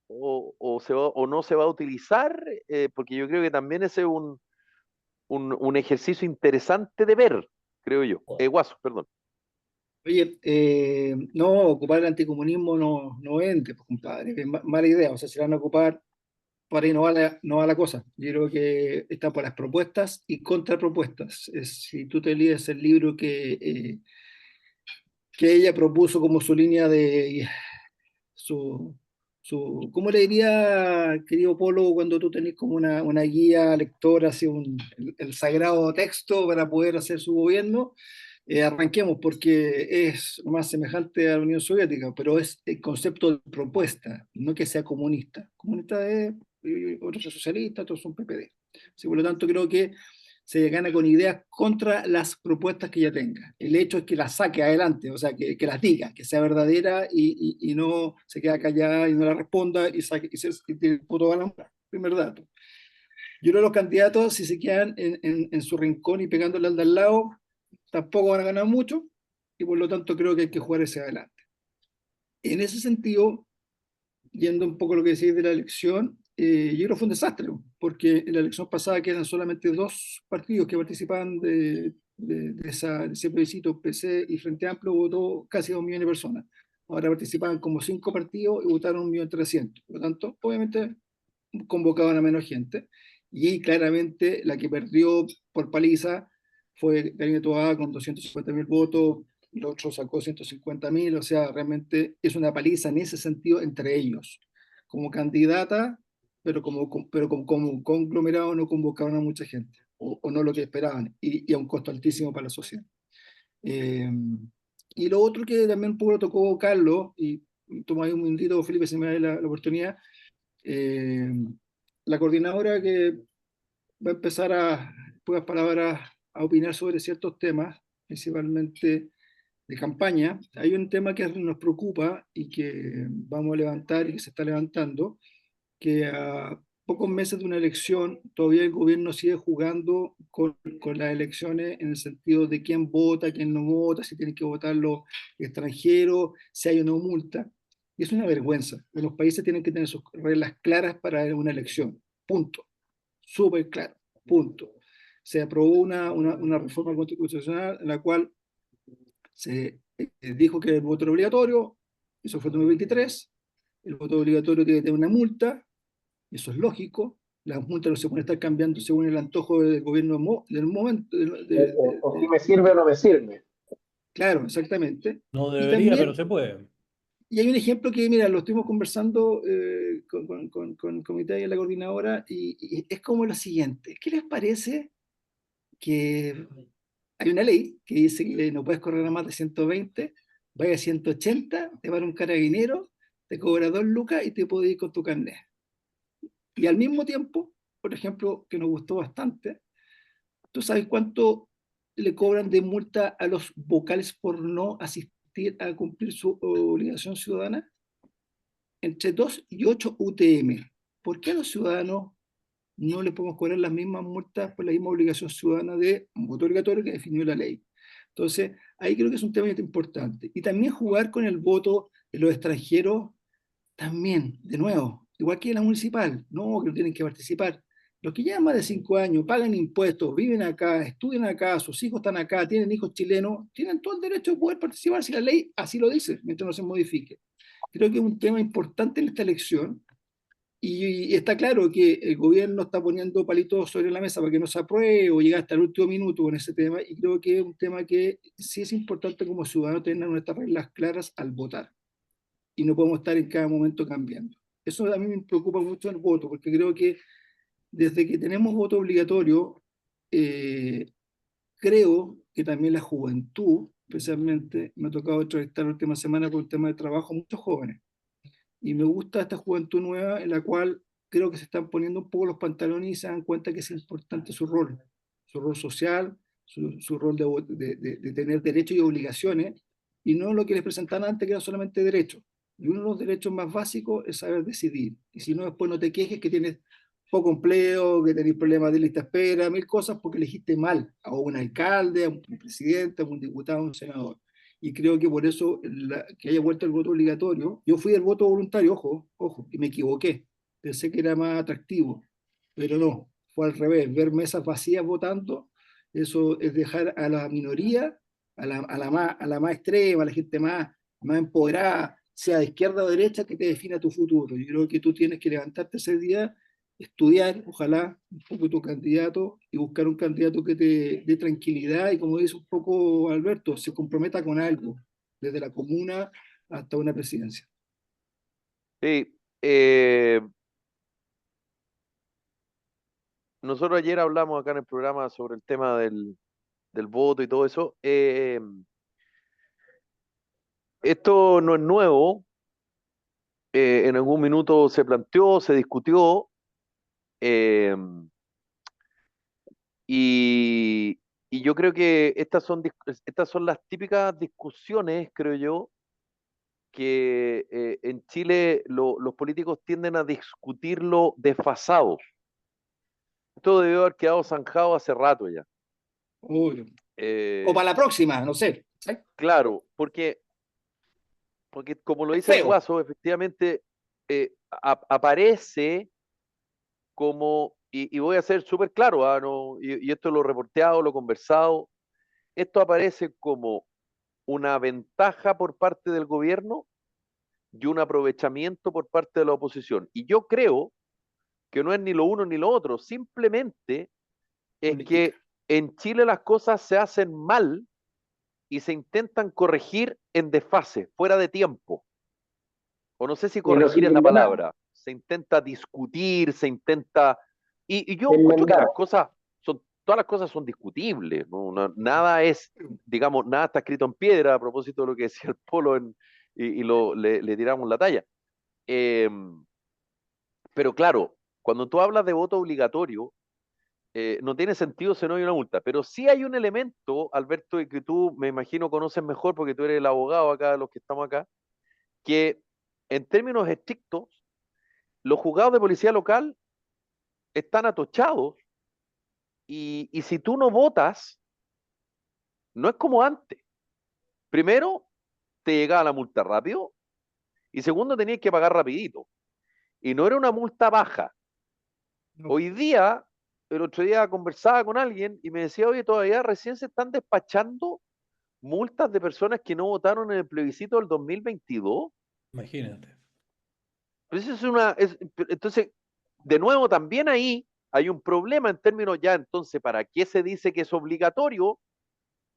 o no se va a utilizar? Porque yo creo que también ese es un ejercicio interesante de ver, creo yo. Guaso, perdón. Oye, no, ocupar el anticomunismo no vende, pues, compadre, es mala idea, o sea, se van a ocupar, por ahí no va la cosa. Yo creo que está por las propuestas y contrapropuestas. Si tú te lees el libro que ella propuso como su línea de su, ¿cómo le diría, querido Polo, cuando tú tenés como una guía lectora hacia el sagrado texto para poder hacer su gobierno? Arranquemos porque es más semejante a la Unión Soviética, pero es el concepto de propuesta, no que sea comunista. Comunista es, otros son socialistas, otros son PPD. Sí, por lo tanto, creo que se gana con ideas contra las propuestas que ya tenga. El hecho es que las saque adelante, o sea, que las diga, que sea verdadera y no se queda callada y no la responda y tiene el puto balambre. Primer dato. Yo creo que los candidatos, si se quedan en su rincón y pegándole al de al lado, tampoco van a ganar mucho y por lo tanto creo que hay que jugar hacia adelante. En ese sentido, yendo un poco a lo que decís de la elección, yo creo que fue un desastre, porque en la elección pasada quedan solamente 2 partidos que participaban de ese plebiscito, PC y Frente Amplio, votó casi 2 millones de personas. Ahora participaban como 5 partidos y votaron 1.300.000. Por lo tanto, obviamente convocaban a menos gente. Y claramente la que perdió por paliza fue Karina Toá con 250.000 votos, el otro sacó 150.000, o sea, realmente es una paliza en ese sentido entre ellos. Como candidata, pero como conglomerado no convocaban a mucha gente, o no lo que esperaban, y a un costo altísimo para la sociedad. Eh, y lo otro que también un poco lo tocó Carlos, y toma ahí un minutito, Felipe, si me da la oportunidad, eh, la coordinadora que va a empezar pocas palabras, a opinar sobre ciertos temas, principalmente de campaña. Hay un tema que nos preocupa y que vamos a levantar y que se está levantando, que a pocos meses de una elección todavía el gobierno sigue jugando con las elecciones en el sentido de quién vota, quién no vota, si tienen que votar los extranjeros, si hay o no multa. Y es una vergüenza. Los países tienen que tener sus reglas claras para una elección. Punto. Súper claro. Punto. Se aprobó una reforma constitucional en la cual se dijo que el voto era obligatorio, eso fue en 2023, el voto obligatorio tiene que tener una multa, eso es lógico, las multas no se pueden estar cambiando según el antojo del gobierno del momento. O si me sirve o no me sirve. Claro, exactamente. No Y debería, pero también, se puede. y hay un ejemplo que, mira, lo estuvimos conversando con el comité y la coordinadora, y es como lo siguiente. ¿Qué les parece que hay una ley que dice que no puedes correr a más de 120, vaya a 180, te va a dar un carabinero, te cobra 2 lucas y te puede ir con tu carnet? Y al mismo tiempo, por ejemplo, que nos gustó bastante, ¿tú sabes cuánto le cobran de multa a los vocales por no asistir a cumplir su obligación ciudadana? Entre 2 y 8 UTM. ¿Por qué a los ciudadanos no le podemos cobrar las mismas multas por la misma obligación ciudadana de un voto obligatorio que definió la ley? Entonces, ahí creo que es un tema importante. Y también jugar con el voto de los extranjeros, también, de nuevo, igual que en la municipal, no, que no tienen que participar. Los que llevan más de 5 años, pagan impuestos, viven acá, estudian acá, sus hijos están acá, tienen hijos chilenos, tienen todo el derecho de poder participar si la ley así lo dice, mientras no se modifique. Creo que es un tema importante en esta elección y está claro que el gobierno está poniendo palitos sobre la mesa para que no se apruebe o llegue hasta el último minuto con ese tema, y creo que es un tema que sí es importante como ciudadanos tener nuestras reglas claras al votar, y no podemos estar en cada momento cambiando. Eso a mí me preocupa mucho el voto, porque creo que desde que tenemos voto obligatorio, eh, creo que también la juventud, especialmente, me ha tocado entrevistar la última semana por un tema de trabajo, muchos jóvenes, y me gusta esta juventud nueva en la cual creo que se están poniendo un poco los pantalones y se dan cuenta que es importante su rol social, su rol de tener derechos y obligaciones, y no lo que les presentaban antes, que eran solamente derechos. Y uno de los derechos más básicos es saber decidir. Y si no, después no te quejes que tienes poco empleo, que tenés problemas de lista de espera, mil cosas porque elegiste mal a un alcalde, a un presidente, a un diputado, a un senador. Y creo que por eso que haya vuelto el voto obligatorio, yo fui del voto voluntario, ojo, y me equivoqué. Pensé que era más atractivo, pero no, fue al revés. Ver mesas vacías votando, eso es dejar a la minoría, a la más extrema, a la gente más empoderada, sea de izquierda o derecha, que te defina tu futuro. Yo creo que tú tienes que levantarte ese día, estudiar, ojalá, un poco tu candidato y buscar un candidato que te dé tranquilidad y, como dice un poco Alberto, se comprometa con algo, desde la comuna hasta una presidencia. Sí, nosotros ayer hablamos acá en el programa sobre el tema del voto y todo eso. Esto no es nuevo. En algún minuto se planteó, se discutió, eh, y yo creo que estas son las típicas discusiones, creo yo, que en Chile los políticos tienden a discutirlo desfasados. Esto debió haber quedado zanjado hace rato ya. Uy. O Eh, para la próxima, no sé. ¿Sí? claro, porque como lo Es dice el feo. Guaso, efectivamente aparece como, y voy a ser súper claro, no, y esto lo he reporteado, lo he conversado, esto aparece como una ventaja por parte del gobierno y un aprovechamiento por parte de la oposición. Y yo creo que no es ni lo uno ni lo otro, simplemente es Política. que en Chile las cosas se hacen mal y se intentan corregir en desfase, fuera de tiempo. O no sé si Y no corregir es la sirven de nada. palabra. Se intenta discutir, se intenta... Y yo encuentro que Enmendar. todas las cosas son discutibles, ¿no? Nada es, digamos, nada está escrito en piedra, a propósito de lo que decía el Polo le tiramos la talla. Eh, pero claro, cuando tú hablas de voto obligatorio, no tiene sentido si no hay una multa. Pero sí hay un elemento, Alberto, y que tú me imagino conoces mejor porque tú eres el abogado acá de los que estamos acá, que en términos estrictos, los juzgados de policía local están atochados y si tú no votas, no es como antes. Primero, te llegaba la multa rápido y segundo, tenías que pagar rapidito. Y no era una multa baja. No, Hoy día, el otro día conversaba con alguien y me decía, oye, todavía recién se están despachando multas de personas que no votaron en el plebiscito del 2022. Imagínate. Pero eso entonces, de nuevo, también ahí hay un problema en términos ya, entonces, ¿para qué se dice que es obligatorio?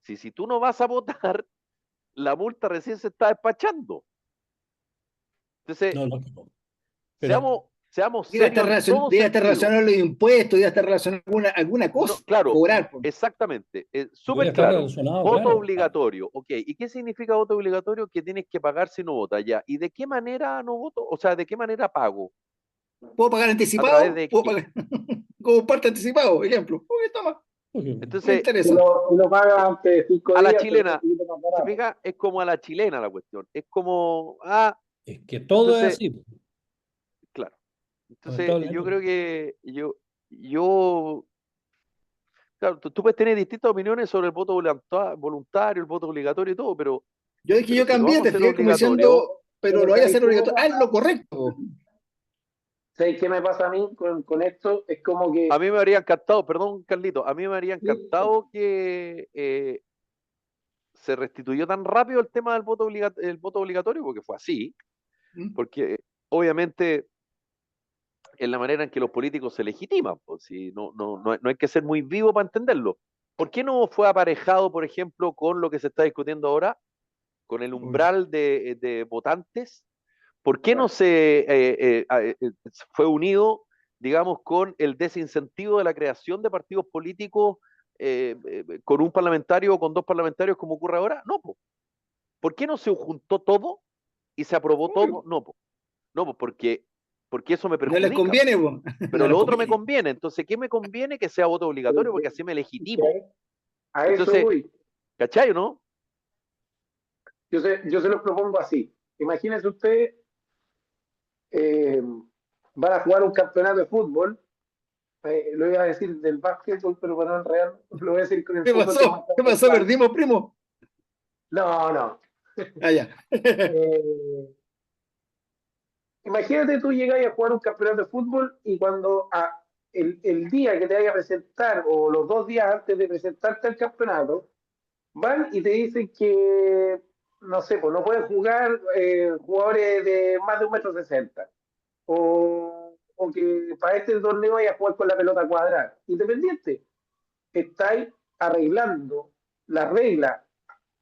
Si tú no vas a votar, la multa recién se está despachando. Entonces, No, lógico. Pero seamos serios en todo Debe estar sentido. relacionado los impuestos, debe estar relacionado alguna No, cosa a claro, cobrar. Pues. exactamente, debería súper estar claro. relacionado, Voto claro. obligatorio, ok. ¿Y qué significa voto obligatorio? Que tienes que pagar si no votas ya. ¿Y de qué manera no voto? O sea, ¿de qué manera pago? ¿Puedo pagar ¿A través anticipado? de ¿Puedo qué? pagar como parte anticipado? Ejemplo. Oye, toma, me Entonces, Si interesa. lo paga antes de 5 a la días, te sale un chilena, poquito más se barato. fija, es como a la chilena la cuestión. Es como, Es que todo es entonces, así, claro. Entonces, yo lamentablemente. creo que yo claro, tú puedes tener distintas opiniones sobre el voto voluntario, el voto obligatorio y todo, Yo dije, pero yo si lo cambié, vamos a te hacer fijé como obligatorio, diciendo, pero Pero lo voy a ¿sabes hacer qué me obligatorio. pasa? Haz lo correcto. ¿Sabes qué me pasa a mí con esto? Es como a que mí me habría encantado, perdón, Carlito, a mí me habría sí, encantado que se restituyó tan rápido el tema del el voto obligatorio, porque fue así, ¿Mm? porque obviamente es la manera en que los políticos se legitiman, pues, si no hay que ser muy vivo para entenderlo. ¿Por qué no fue aparejado, por ejemplo, con lo que se está discutiendo ahora, con el Uy, umbral de votantes? ¿Por qué no claro. se fue unido, digamos, con el desincentivo de la creación de partidos políticos con un parlamentario o con dos parlamentarios como ocurre ahora? No, po. ¿Por qué no se juntó todo y se aprobó todo? uy, No, po. No, po, porque eso me no les perjudica. conviene, po. No Pero les lo otro me conviene. conviene. Entonces, ¿qué me conviene? Que sea voto obligatorio porque así me legitimo. Que a eso Entonces, voy. ¿cachai, no? Yo se los propongo así. Imagínense ustedes, van a jugar un campeonato de fútbol lo iba a decir del básquetbol, pero para no enredar, lo voy a decir con el ¿Qué fútbol que pasó? ¿Qué pasó? ¿Perdimos, primo? No, no. Ah, ya. Eh, Imagínate tú llegas a jugar un campeonato de fútbol y cuando el día que te vaya a presentar o los 2 días antes de presentarte al campeonato, van y te dicen que, no sé, pues no pueden jugar jugadores de más de 1,60 m o que para este torneo vaya a jugar con la pelota cuadrada. Independiente, estáis arreglando la regla.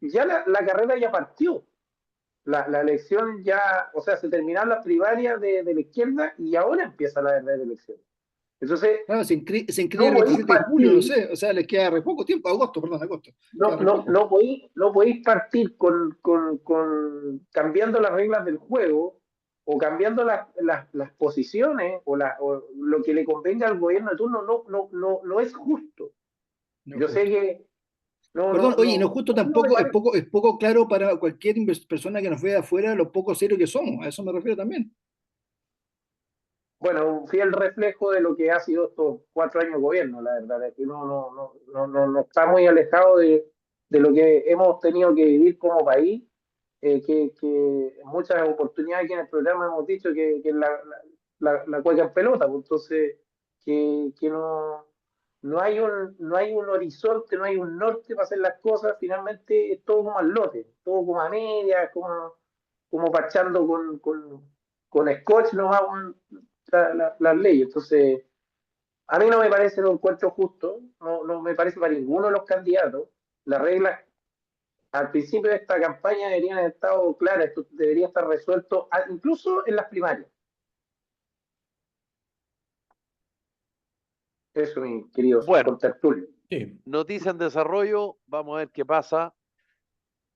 Ya la carrera ya partió. La elección ya, o sea, se terminaron las primarias de la izquierda y ahora empieza la verdadera elección. Entonces, Claro, se inscribe no el podéis 27 de julio, no partir, sé, o sea, les queda re poco tiempo, agosto, perdón, agosto. Queda re poco. no podéis partir con cambiando las reglas del juego o cambiando las posiciones o lo que le convenga al gobierno de turno, no es justo. No es Yo sé justo. que Perdón, oye, y no es justo a mí no me tampoco, parece. es poco claro para cualquier persona que nos vea afuera lo poco serio que somos, a eso me refiero también. Bueno, un fiel reflejo de lo que ha sido estos 4 años de gobierno, la verdad, es que no está muy alejado de lo que hemos tenido que vivir como país, que en muchas oportunidades aquí en el programa hemos dicho que la cueca en pelota, pues, entonces que no hay un horizonte, no hay un norte para hacer las cosas, finalmente es todo como al lote, todo como a medias, como parchando con scotch, no va las leyes. Entonces, a mí no me parece, lo encuentro justo, no me parece para ninguno de los candidatos. Las reglas al principio de esta campaña deberían haber estado claras, esto debería estar resuelto incluso en las primarias. Eso, mi querido Bueno, contertulio. Sí. noticia en desarrollo, vamos a ver qué pasa.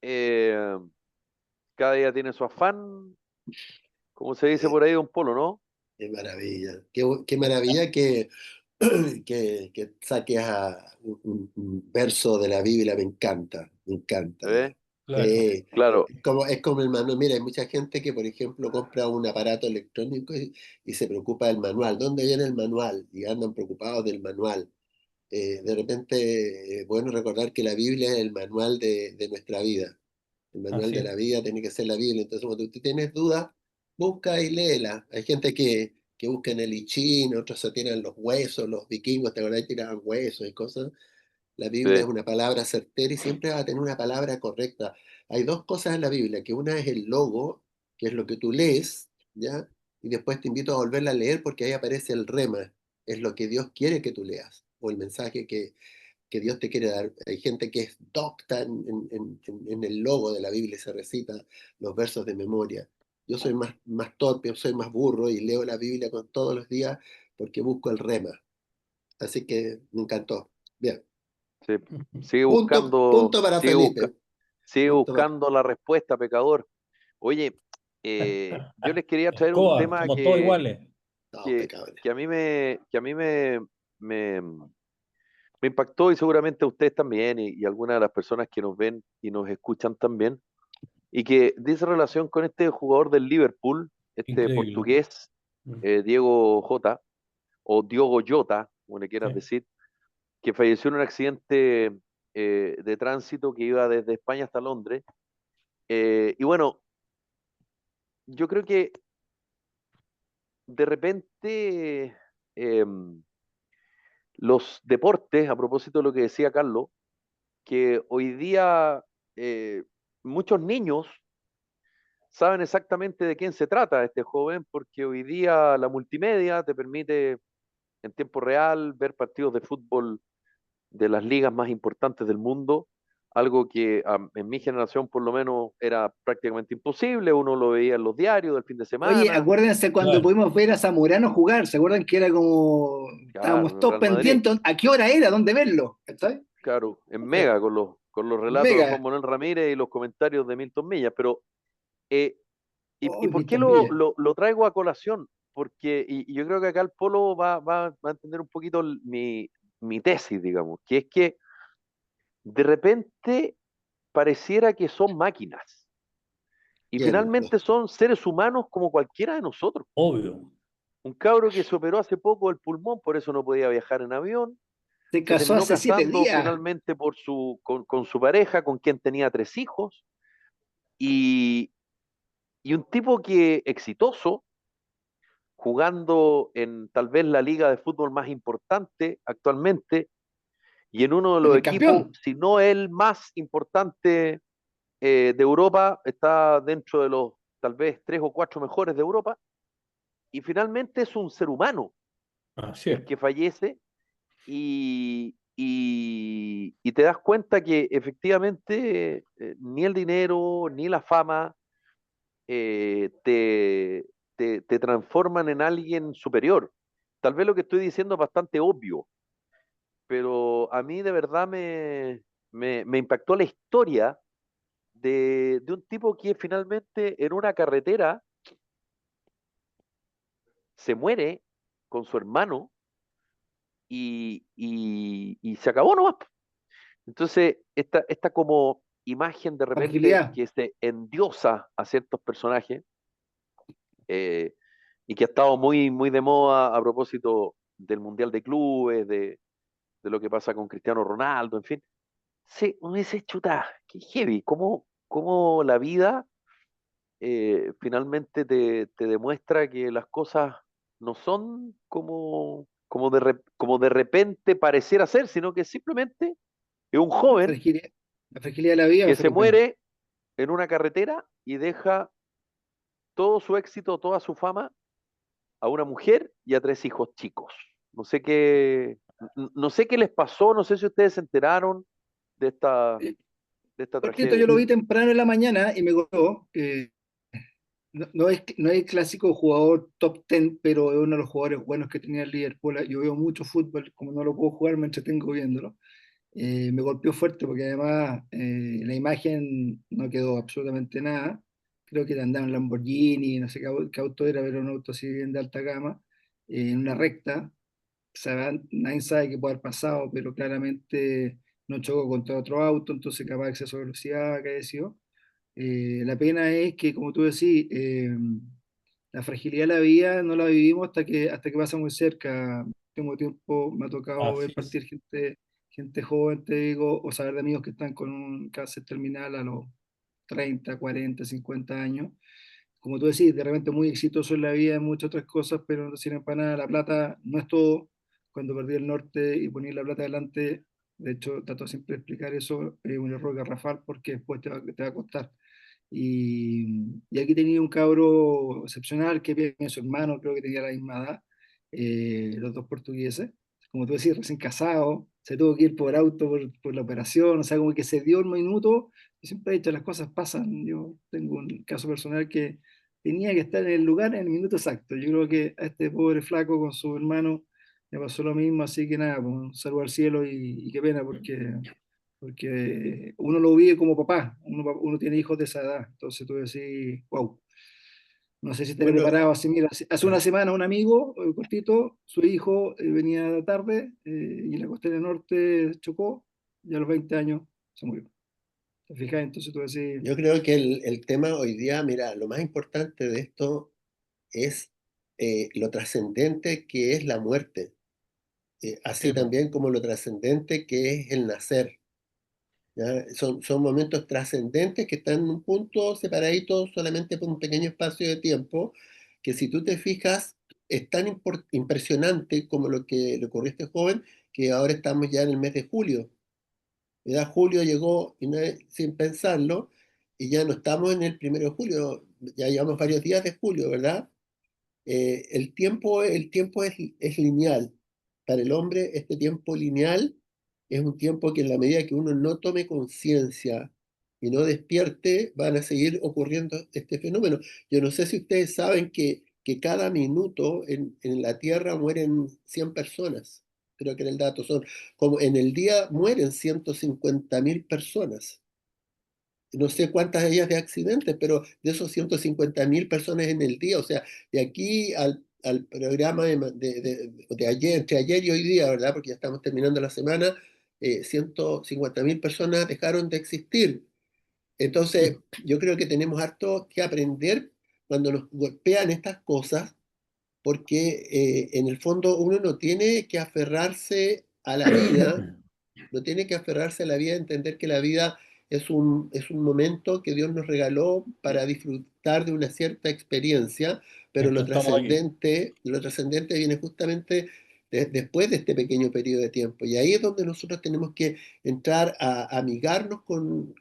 Eh, cada día tiene su afán, como se dice por ahí, don Polo, ¿no? Qué maravilla, qué maravilla que saques a un verso de la Biblia, me encanta, me encanta. ¿Eh? Claro. Sí, Claro, es como el manual. Mira, hay mucha gente que, por ejemplo, compra un aparato electrónico y se preocupa del manual. ¿Dónde viene el manual? Y andan preocupados del manual. De repente, bueno recordar que la Biblia es el manual de nuestra vida. El manual Así de es. la vida tiene que ser la Biblia. Entonces, cuando tú tienes dudas, busca y léela. Hay gente que busca en el I Ching, otros se tiran los huesos, los vikingos, ¿te acordás? Tiraban huesos y cosas. La Biblia es sí, una palabra certera y siempre va a tener una palabra correcta. Hay dos cosas en la Biblia, que una es el logo, que es lo que tú lees, ¿ya? Y después te invito a volverla a leer porque ahí aparece el rema, es lo que Dios quiere que tú leas, o el mensaje que Dios te quiere dar. Hay gente que es docta en el logo de la Biblia y se recita los versos de memoria. Yo soy más torpe, soy más burro y leo la Biblia con todos los días porque busco el rema. Así que me encantó. Bien. sí. Sigue Punto buscando, para Felipe. sigue Punto para... buscando la respuesta, pecador. Oye, yo les quería traer un Escobar, tema somos todos iguales. No, pecadores. que a mí me impactó y seguramente a ustedes también y algunas de las personas que nos ven y nos escuchan también, y que dice relación con este jugador del Liverpool, este Increíble. portugués, Mm. Diego Jota, o Diogo Jota, como le quieras Sí. decir, que falleció en un accidente de tránsito que iba desde España hasta Londres. Y bueno, yo creo que de repente los deportes, a propósito de lo que decía Carlos, que hoy día eh, muchos niños saben exactamente de quién se trata este joven, porque hoy día la multimedia te permite en tiempo real ver partidos de fútbol de las ligas más importantes del mundo, algo que en mi generación por lo menos era prácticamente imposible, uno lo veía en los diarios del fin de Oye, semana, acuérdense cuando Claro. pudimos ver a Zamorano jugar, ¿se acuerdan que era como, claro, estábamos en el todos Real Madrid, pendientes a qué hora era, dónde verlo? ¿Cachai? claro, en O sea, Mega con los relatos de Juan Mega. Manuel Ramírez y los comentarios de Milton Millas, pero eh, ¿y Oh, por qué Milton lo, Villa. lo, lo traigo a colación? Porque, y yo creo que acá el Polo va a entender un poquito mi tesis, digamos, que es que de repente pareciera que son máquinas y ¿Quién? finalmente son seres humanos como cualquiera de nosotros. Obvio. Un cabro que se operó hace poco el pulmón, por eso no podía viajar en avión. Se Se casó terminó hace 7 casando días. finalmente con su pareja, con quien tenía 3 hijos. Y, y un tipo que exitoso, jugando en tal vez la liga de fútbol más importante actualmente y en uno de En los el equipos, campeón. si no el más importante de Europa, está dentro de los tal vez 3 o 4 mejores de Europa, y finalmente es un ser humano Así el es. que fallece y te das cuenta que efectivamente ni el dinero ni la fama eh, te, te transforman en alguien superior. Tal vez lo que estoy diciendo es bastante obvio, pero a mí de verdad me impactó la historia de un tipo que finalmente en una carretera se muere con su hermano y se acabó nomás. Entonces, esta como imagen de repente Fragilidad. que se endiosa a ciertos personajes eh, y que ha estado muy, muy de moda a propósito del Mundial de Clubes, de lo que pasa con Cristiano Ronaldo, en fin. Sí, uno dice, chuta, qué heavy, cómo la vida finalmente te demuestra que las cosas no son como de repente pareciera ser, sino que simplemente es un La joven fragilidad, la fragilidad de la vida, que se Felipe. muere en una carretera y deja todo su éxito, toda su fama a una mujer y a 3 hijos chicos. No sé qué les pasó, no sé si ustedes se enteraron de esta, Eh, de esta Cortito, yo tragedia. lo vi temprano en la mañana y me gustó. No es el clásico jugador top 10, pero es uno de los jugadores buenos que tenía el Liverpool. Yo veo mucho fútbol, como no lo puedo jugar, me entretengo viéndolo. Me golpeó fuerte porque además la imagen no quedó absolutamente nada. Creo que andaba en Lamborghini, no sé qué auto era, pero un auto así bien de alta gama, en una recta. Nadie sabe qué puede haber pasado, pero claramente no chocó contra otro auto, entonces capaz de exceso de velocidad, que haya sido. La pena es que, como tú decís, la fragilidad de la vida no la vivimos hasta que pasa muy cerca. Tengo tiempo, me ha tocado ver Así es. partir gente joven, te digo, o saber de amigos que están con un cáncer terminal a los 30 40 50 años. Como tú decís, de repente muy exitoso en la vida en muchas otras cosas, pero no sirven para nada. La plata no es todo. Cuando perdí el norte y poní la plata adelante, de hecho, trato siempre de explicar eso, es un error garrafal porque después te va a costar. Y aquí tenía un cabro excepcional que tiene su hermano, creo que tenía la misma edad, los dos portugueses. Como tú decís, recién casado, se tuvo que ir por auto por la operación, o sea, como que se dio un minuto. Y siempre he dicho, las cosas pasan. Yo tengo un caso personal que tenía que estar en el lugar en el minuto exacto. Yo creo que a este pobre flaco con su hermano le pasó lo mismo, así que nada, pues, un saludo al cielo y qué pena, porque uno lo vive como papá, uno tiene hijos de esa edad, entonces tú decís, wow, no sé si estaré Bueno, preparado así, mira, hace una semana un amigo, cortito, su hijo venía tarde y en la costera norte chocó y a los 20 años se murió. ¿Te fijas? Entonces tú decís, yo creo que el tema hoy día, mira, lo más importante de esto es lo trascendente que es la muerte, así sí, po, también como lo trascendente que es el nacer. ¿Ya? Son momentos trascendentes que están en un punto separadito solamente por un pequeño espacio de tiempo, que si tú te fijas es tan impresionante como lo que le ocurrió a este joven, que ahora estamos ya en el mes de julio. Ya julio llegó sin pensarlo y ya no estamos en el 1 de julio, ya llevamos varios días de julio, ¿verdad? El tiempo es lineal. Para el hombre, este tiempo lineal es un tiempo que en la medida que uno no tome conciencia y no despierte, van a seguir ocurriendo este fenómeno. Yo no sé si ustedes saben que cada minuto en la Tierra mueren 100 personas. Creo que era el dato. Como en el día mueren 150.000 personas. No sé cuántas de ellas de accidentes, pero de esos 150.000 personas en el día, o sea, de aquí al programa de ayer, entre ayer y hoy día, ¿verdad? Porque ya estamos terminando la semana, 150.000 personas dejaron de existir. sí, Entonces, yo creo que tenemos harto que aprender cuando nos golpean estas cosas, porque en el fondo uno no tiene que aferrarse a la vida, no tiene que aferrarse a la vida, entender que la vida es un momento que Dios nos regaló para disfrutar de una cierta experiencia, pero Esto estamos aquí. lo trascendente viene justamente después de este pequeño periodo de tiempo. Y ahí es donde nosotros tenemos que entrar a amigarnos con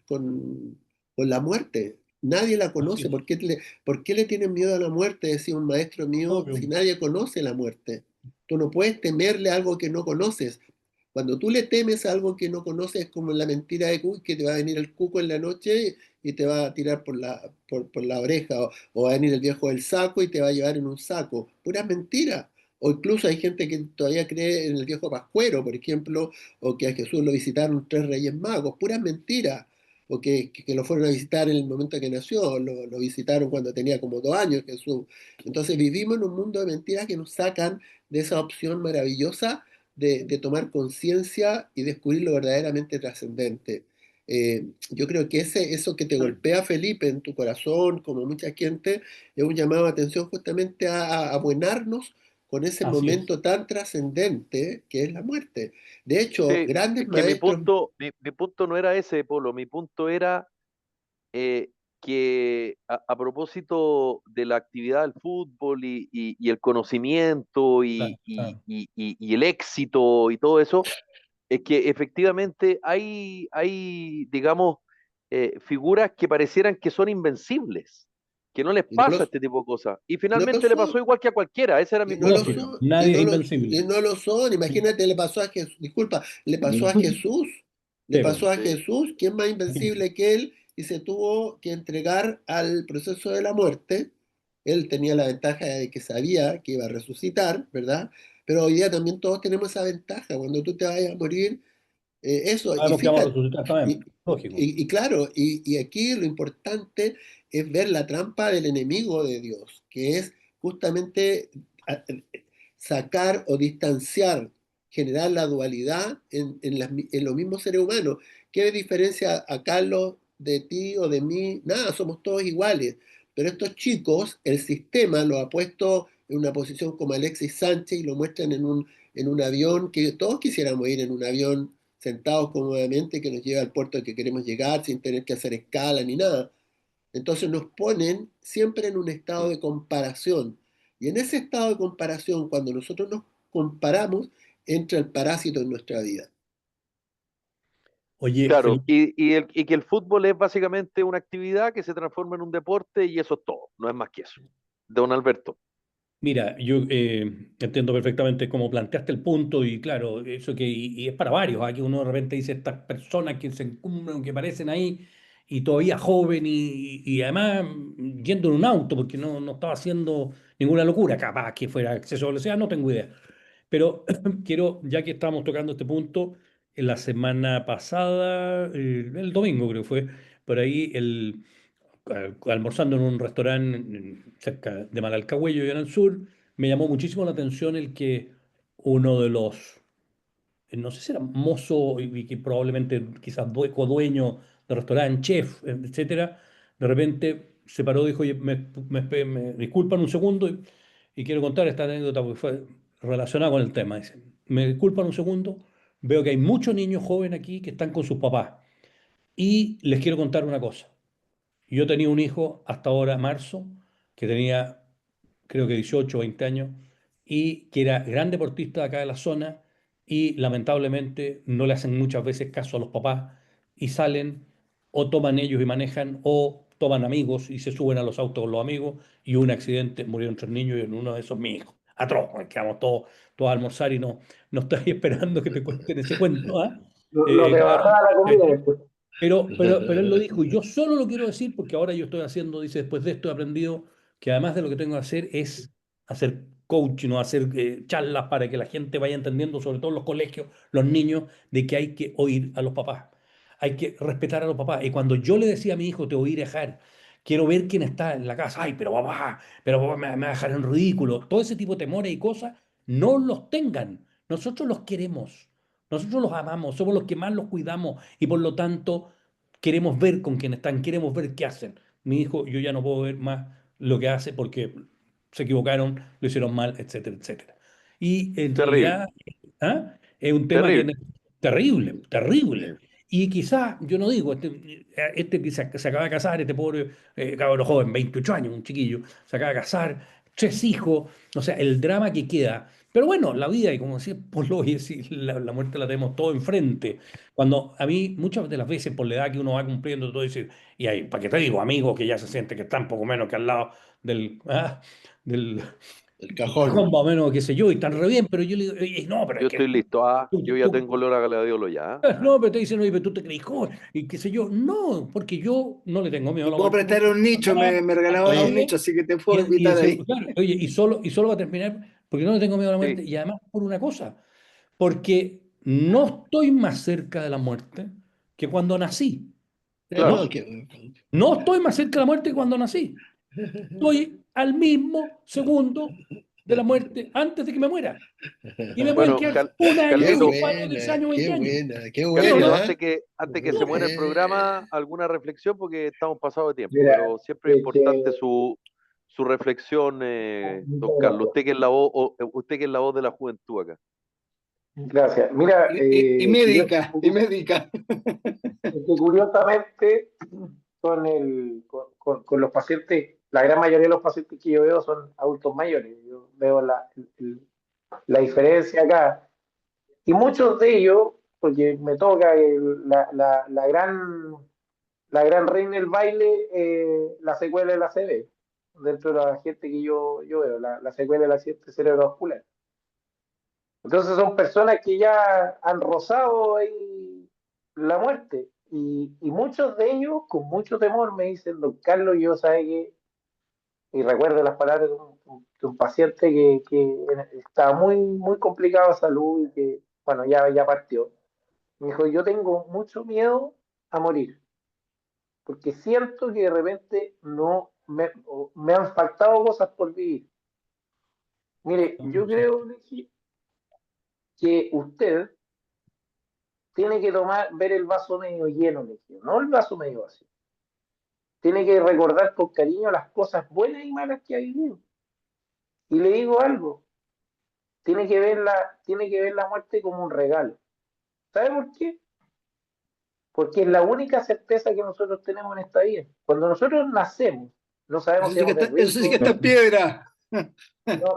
la muerte. Nadie la Así conoce. es. ¿Por qué le tienen miedo a la muerte? Decía un maestro mío, Obvio. si nadie conoce la muerte. Tú no puedes temerle a algo que no conoces. Cuando tú le temes a algo que no conoces, es como la mentira de Cuy, que te va a venir el cuco en la noche y te va a tirar por la oreja, o va a venir el viejo del saco y te va a llevar en un saco. Puras mentiras. O incluso hay gente que todavía cree en el viejo Pascuero, por ejemplo, o que a Jesús lo visitaron tres reyes magos. Puras mentiras. O que lo fueron a visitar en el momento que nació, lo visitaron cuando tenía como 2 años Jesús. Entonces vivimos en un mundo de mentiras que nos sacan de esa opción maravillosa de tomar conciencia y descubrir lo verdaderamente trascendente. Yo creo que eso que te golpea, Felipe, en tu corazón, como mucha gente, es un llamado de atención justamente a abuenarnos con ese Así es. momento tan trascendente que es la muerte. De hecho, Sí, grandes es que maestros, mi punto no era ese, Polo, mi punto era eh, que a propósito de la actividad del fútbol y el conocimiento Claro, claro. y el éxito y todo eso, es que efectivamente digamos, figuras que parecieran que son invencibles, que no les y no pasa los, este tipo de cosas. Y no lo finalmente le pasó son, igual que a cualquiera, ese era mi y no lo punto, Lógico, digamos. son, nadie es invencible. y no lo son. Imagínate, le pasó a Jesús, disculpa, le pasó a Jesús, le Sí, po. pasó a Sí. Jesús, ¿quién más invencible que él? Y se tuvo que entregar al proceso de la muerte. Él tenía la ventaja de que sabía que iba a resucitar, ¿verdad? Pero hoy día también todos tenemos esa ventaja. Cuando tú te vayas a morir, eso, y Sabemos que vamos a fíjate, resucitar y, también. Lógico. y claro, y aquí lo importante es ver la trampa del enemigo de Dios, que es justamente a- sacar o distanciar, generar la dualidad en los mismos seres humanos. ¿Qué diferencia a Carlos de ti o de mí? Nada, somos todos iguales. Pero estos chicos, el sistema lo ha puesto en una posición como Alexis Sánchez y lo muestran en un avión, que todos quisiéramos ir en un avión sentados cómodamente que nos lleve al puerto al que queremos llegar sin tener que hacer escala ni nada. Entonces nos ponen siempre en un estado de comparación. Y en ese estado de comparación, cuando nosotros nos comparamos, entra el parásito en nuestra vida. Oye, Claro, Felipe, y que el fútbol es básicamente una actividad que se transforma en un deporte y eso es todo, no es más que eso. Don Alberto. mira, yo entiendo perfectamente cómo planteaste el punto y claro, eso y es para varios. Aquí uno de repente dice estas personas que se encumbran, que parecen ahí y todavía joven y además yendo en un auto porque no estaba haciendo ninguna locura, capaz que fuera exceso de velocidad, no tengo idea. Pero quiero, ya que estamos tocando este punto, en la semana pasada, el domingo creo que fue, por ahí almorzando en un restaurante cerca de Malalcahuello, y en el sur, me llamó muchísimo la atención el que uno de los, no sé si era mozo y que probablemente quizás codueño del restaurante, chef, etcétera, de repente se paró y dijo, oye, me disculpan un segundo y quiero contar esta anécdota porque fue relacionada con el tema. Dice, me disculpan un segundo, veo que hay muchos niños jóvenes aquí que están con sus papás y les quiero contar una cosa. Yo tenía un hijo hasta ahora, marzo, que tenía creo que 18 o 20 años, y que era gran deportista de acá de la zona, y lamentablemente no le hacen muchas veces caso a los papás, y salen o toman ellos y manejan, o toman amigos y se suben a los autos con los amigos, y hubo un accidente, murieron 3 niños, y en uno de esos mi hijo. Atroz, quedamos todos a almorzar y no estoy esperando que te cuenten ese cuento, ¿ah? Lo que Claro, bajaba la comida después. pero él lo dijo, y yo solo lo quiero decir porque ahora yo estoy haciendo, dice, después de esto he aprendido que además de lo que tengo que hacer es hacer coaching o hacer charlas para que la gente vaya entendiendo, sobre todo en los colegios, los niños, de que hay que oír a los papás, hay que respetar a los papás. Y cuando yo le decía a mi hijo, te voy a ir a dejar, quiero ver quién está en la casa, ay, pero papá me va a dejar en ridículo, todo ese tipo de temores y cosas, no los tengan, nosotros los queremos. Nosotros los amamos, somos los que más los cuidamos y por lo tanto queremos ver con quién están, queremos ver qué hacen. Mi hijo, yo ya no puedo ver más lo que hace porque se equivocaron, lo hicieron mal, etcétera, etcétera. Y en Terrible, realidad, ¿ah? Es un tema que terrible. terrible, terrible. Y quizás, yo no digo, este que se acaba de casar, este pobre cabrón joven, 28 años, un chiquillo, se acaba de casar, 3 hijos, o sea, el drama que queda. Pero bueno, la vida, y como decía Polo, y decir, la muerte la tenemos todo enfrente. Cuando a mí, muchas de las veces, por la edad que uno va cumpliendo, todo dice, y hay, para que te digo, amigos que ya se siente que están poco menos que al lado del El del cajón. cajón, más o menos, qué sé yo, y están re bien, pero yo le digo, "Oye, no, pero es Yo que estoy listo. Yo ya tú, tengo olor a gladiolo ya. no, pero te dicen, oye, pero tú te crees joven, y qué sé yo, no, porque yo no le tengo miedo a Te la puedo muerte, prestar porque un nicho, me regalaban un Oye, nicho, así que te puedo invitar ahí. claro, oye, y solo va a terminar porque no le tengo miedo a la muerte, Sí, y además por una cosa, porque no estoy más cerca de la muerte que cuando nací. claro. No, no, que... no estoy más cerca de la muerte que cuando nací. Estoy al mismo segundo de la muerte antes de que me muera. Y me pueden Bueno, quedar un año, Qué Carlito, 5 años, 10 buena, años, qué 20 años. buena, qué ¿Sí o Carlito, no? buena. antes que se No, muera el Eh, programa, alguna reflexión porque estamos pasados de tiempo, Mira, pero siempre es importante que, su reflexión, don muchas Carlos. gracias. Usted que es la voz, usted que es la voz de la juventud acá. Gracias. Mira, Y médica, y médica. curiosamente, con los pacientes, la gran mayoría de los pacientes que yo veo son adultos mayores. Yo veo la diferencia acá. Y muchos de ellos, porque me toca la gran reina del baile, la secuela de la CB, dentro de la gente que yo veo, la secuela del accidente cerebrovascular. Entonces son personas que ya han rozado ahí la muerte. Y muchos de ellos, con mucho temor, me dicen, don Carlos, yo sabe que, y recuerdo las palabras de un paciente que estaba muy, muy complicado de salud y que, bueno, ya partió. Me dijo, yo tengo mucho miedo a morir, porque siento que de repente no me han faltado cosas por vivir. Mire, yo creo que usted tiene que ver el vaso medio lleno, le dije, no el vaso medio vacío. Tiene que recordar con cariño las cosas buenas y malas que ha vivido. Y le digo algo, tiene que ver la muerte como un regalo. ¿Sabe por qué? Porque es la única certeza que nosotros tenemos en esta vida. Cuando nosotros nacemos, no sabemos si vamos a ser Eso sí que ricos, está en piedra.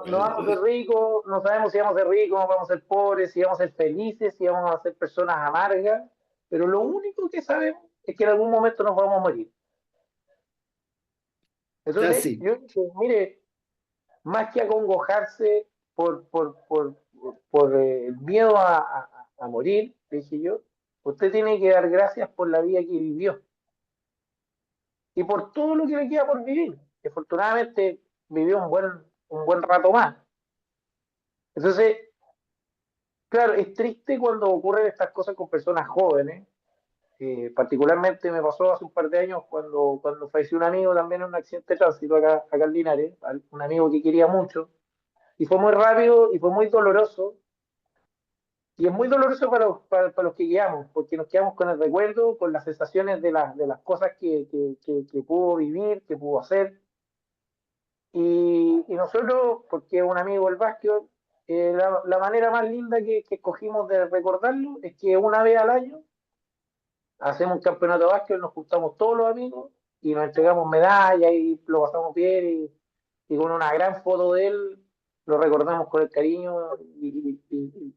no vamos a ser ricos, no sabemos si vamos a ser ricos, vamos a ser pobres, si vamos a ser felices, si vamos a ser personas amargas, pero lo único que sabemos es que en algún momento nos vamos a morir. Entonces, Así. yo mire, más que acongojarse por el miedo a morir, dije yo, usted tiene que dar gracias por la vida que vivió y por todo lo que le queda por vivir. Que afortunadamente vivió un buen rato más. Entonces, claro, es triste cuando ocurren estas cosas con personas jóvenes. Particularmente me pasó hace un par de años cuando falleció un amigo también en un accidente de tránsito acá en Linares, un amigo que quería mucho, y fue muy rápido y fue muy doloroso, y es muy doloroso para los que guiamos, porque nos quedamos con el recuerdo, con las sensaciones de las cosas que pudo vivir, que pudo hacer, y nosotros, porque es un amigo del básquet, la manera más linda que escogimos de recordarlo es que una vez al año hacemos un campeonato de básquet, nos juntamos todos los amigos y nos entregamos medallas y lo pasamos bien y con una gran foto de él lo recordamos con el cariño y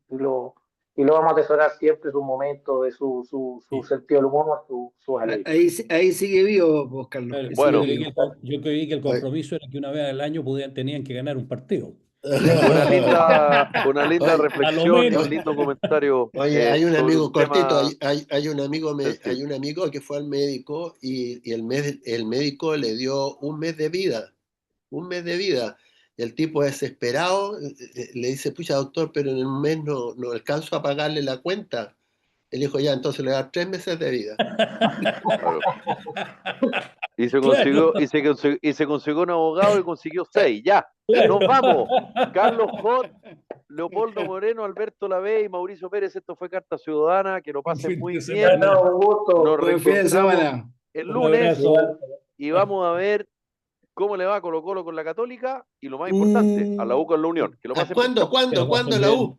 lo vamos a atesorar siempre, sus momentos, de su sentido del humor, su alegría. Ahí sigue vivo, vos, Carlos. Ahí Yo sigue Bueno, creí que vivo. yo creí que el oye, compromiso era que una vez al año tenían que ganar un partido. una linda oye, A lo reflexión y un menos. lindo comentario oye, hay un sobre amigo un cortito, tema hay sensible. un amigo que fue al médico y el médico le dio un mes de vida. Y el tipo desesperado le dice, pucha doctor, pero en el mes no alcanzo a pagarle la cuenta. Él dijo, ya, entonces le da 3 meses de vida. Claro. Claro, Y se consiguió un abogado y consiguió 6. Ya, nos claro. vamos. Carlos Hot, Leopoldo Moreno, Alberto Labé y Mauricio Pérez. Esto fue Carta Ciudadana. Que lo Un pasen fin muy de bien. No, semana. un gusto. Nos Buen fin de reencontramos semana. el Un lunes abrazo. y vamos a ver cómo le va a Colo-Colo con la Católica y lo más importante, a la U con la Unión, que lo más ¿Cuándo importante. Que lo pasen la bien. U?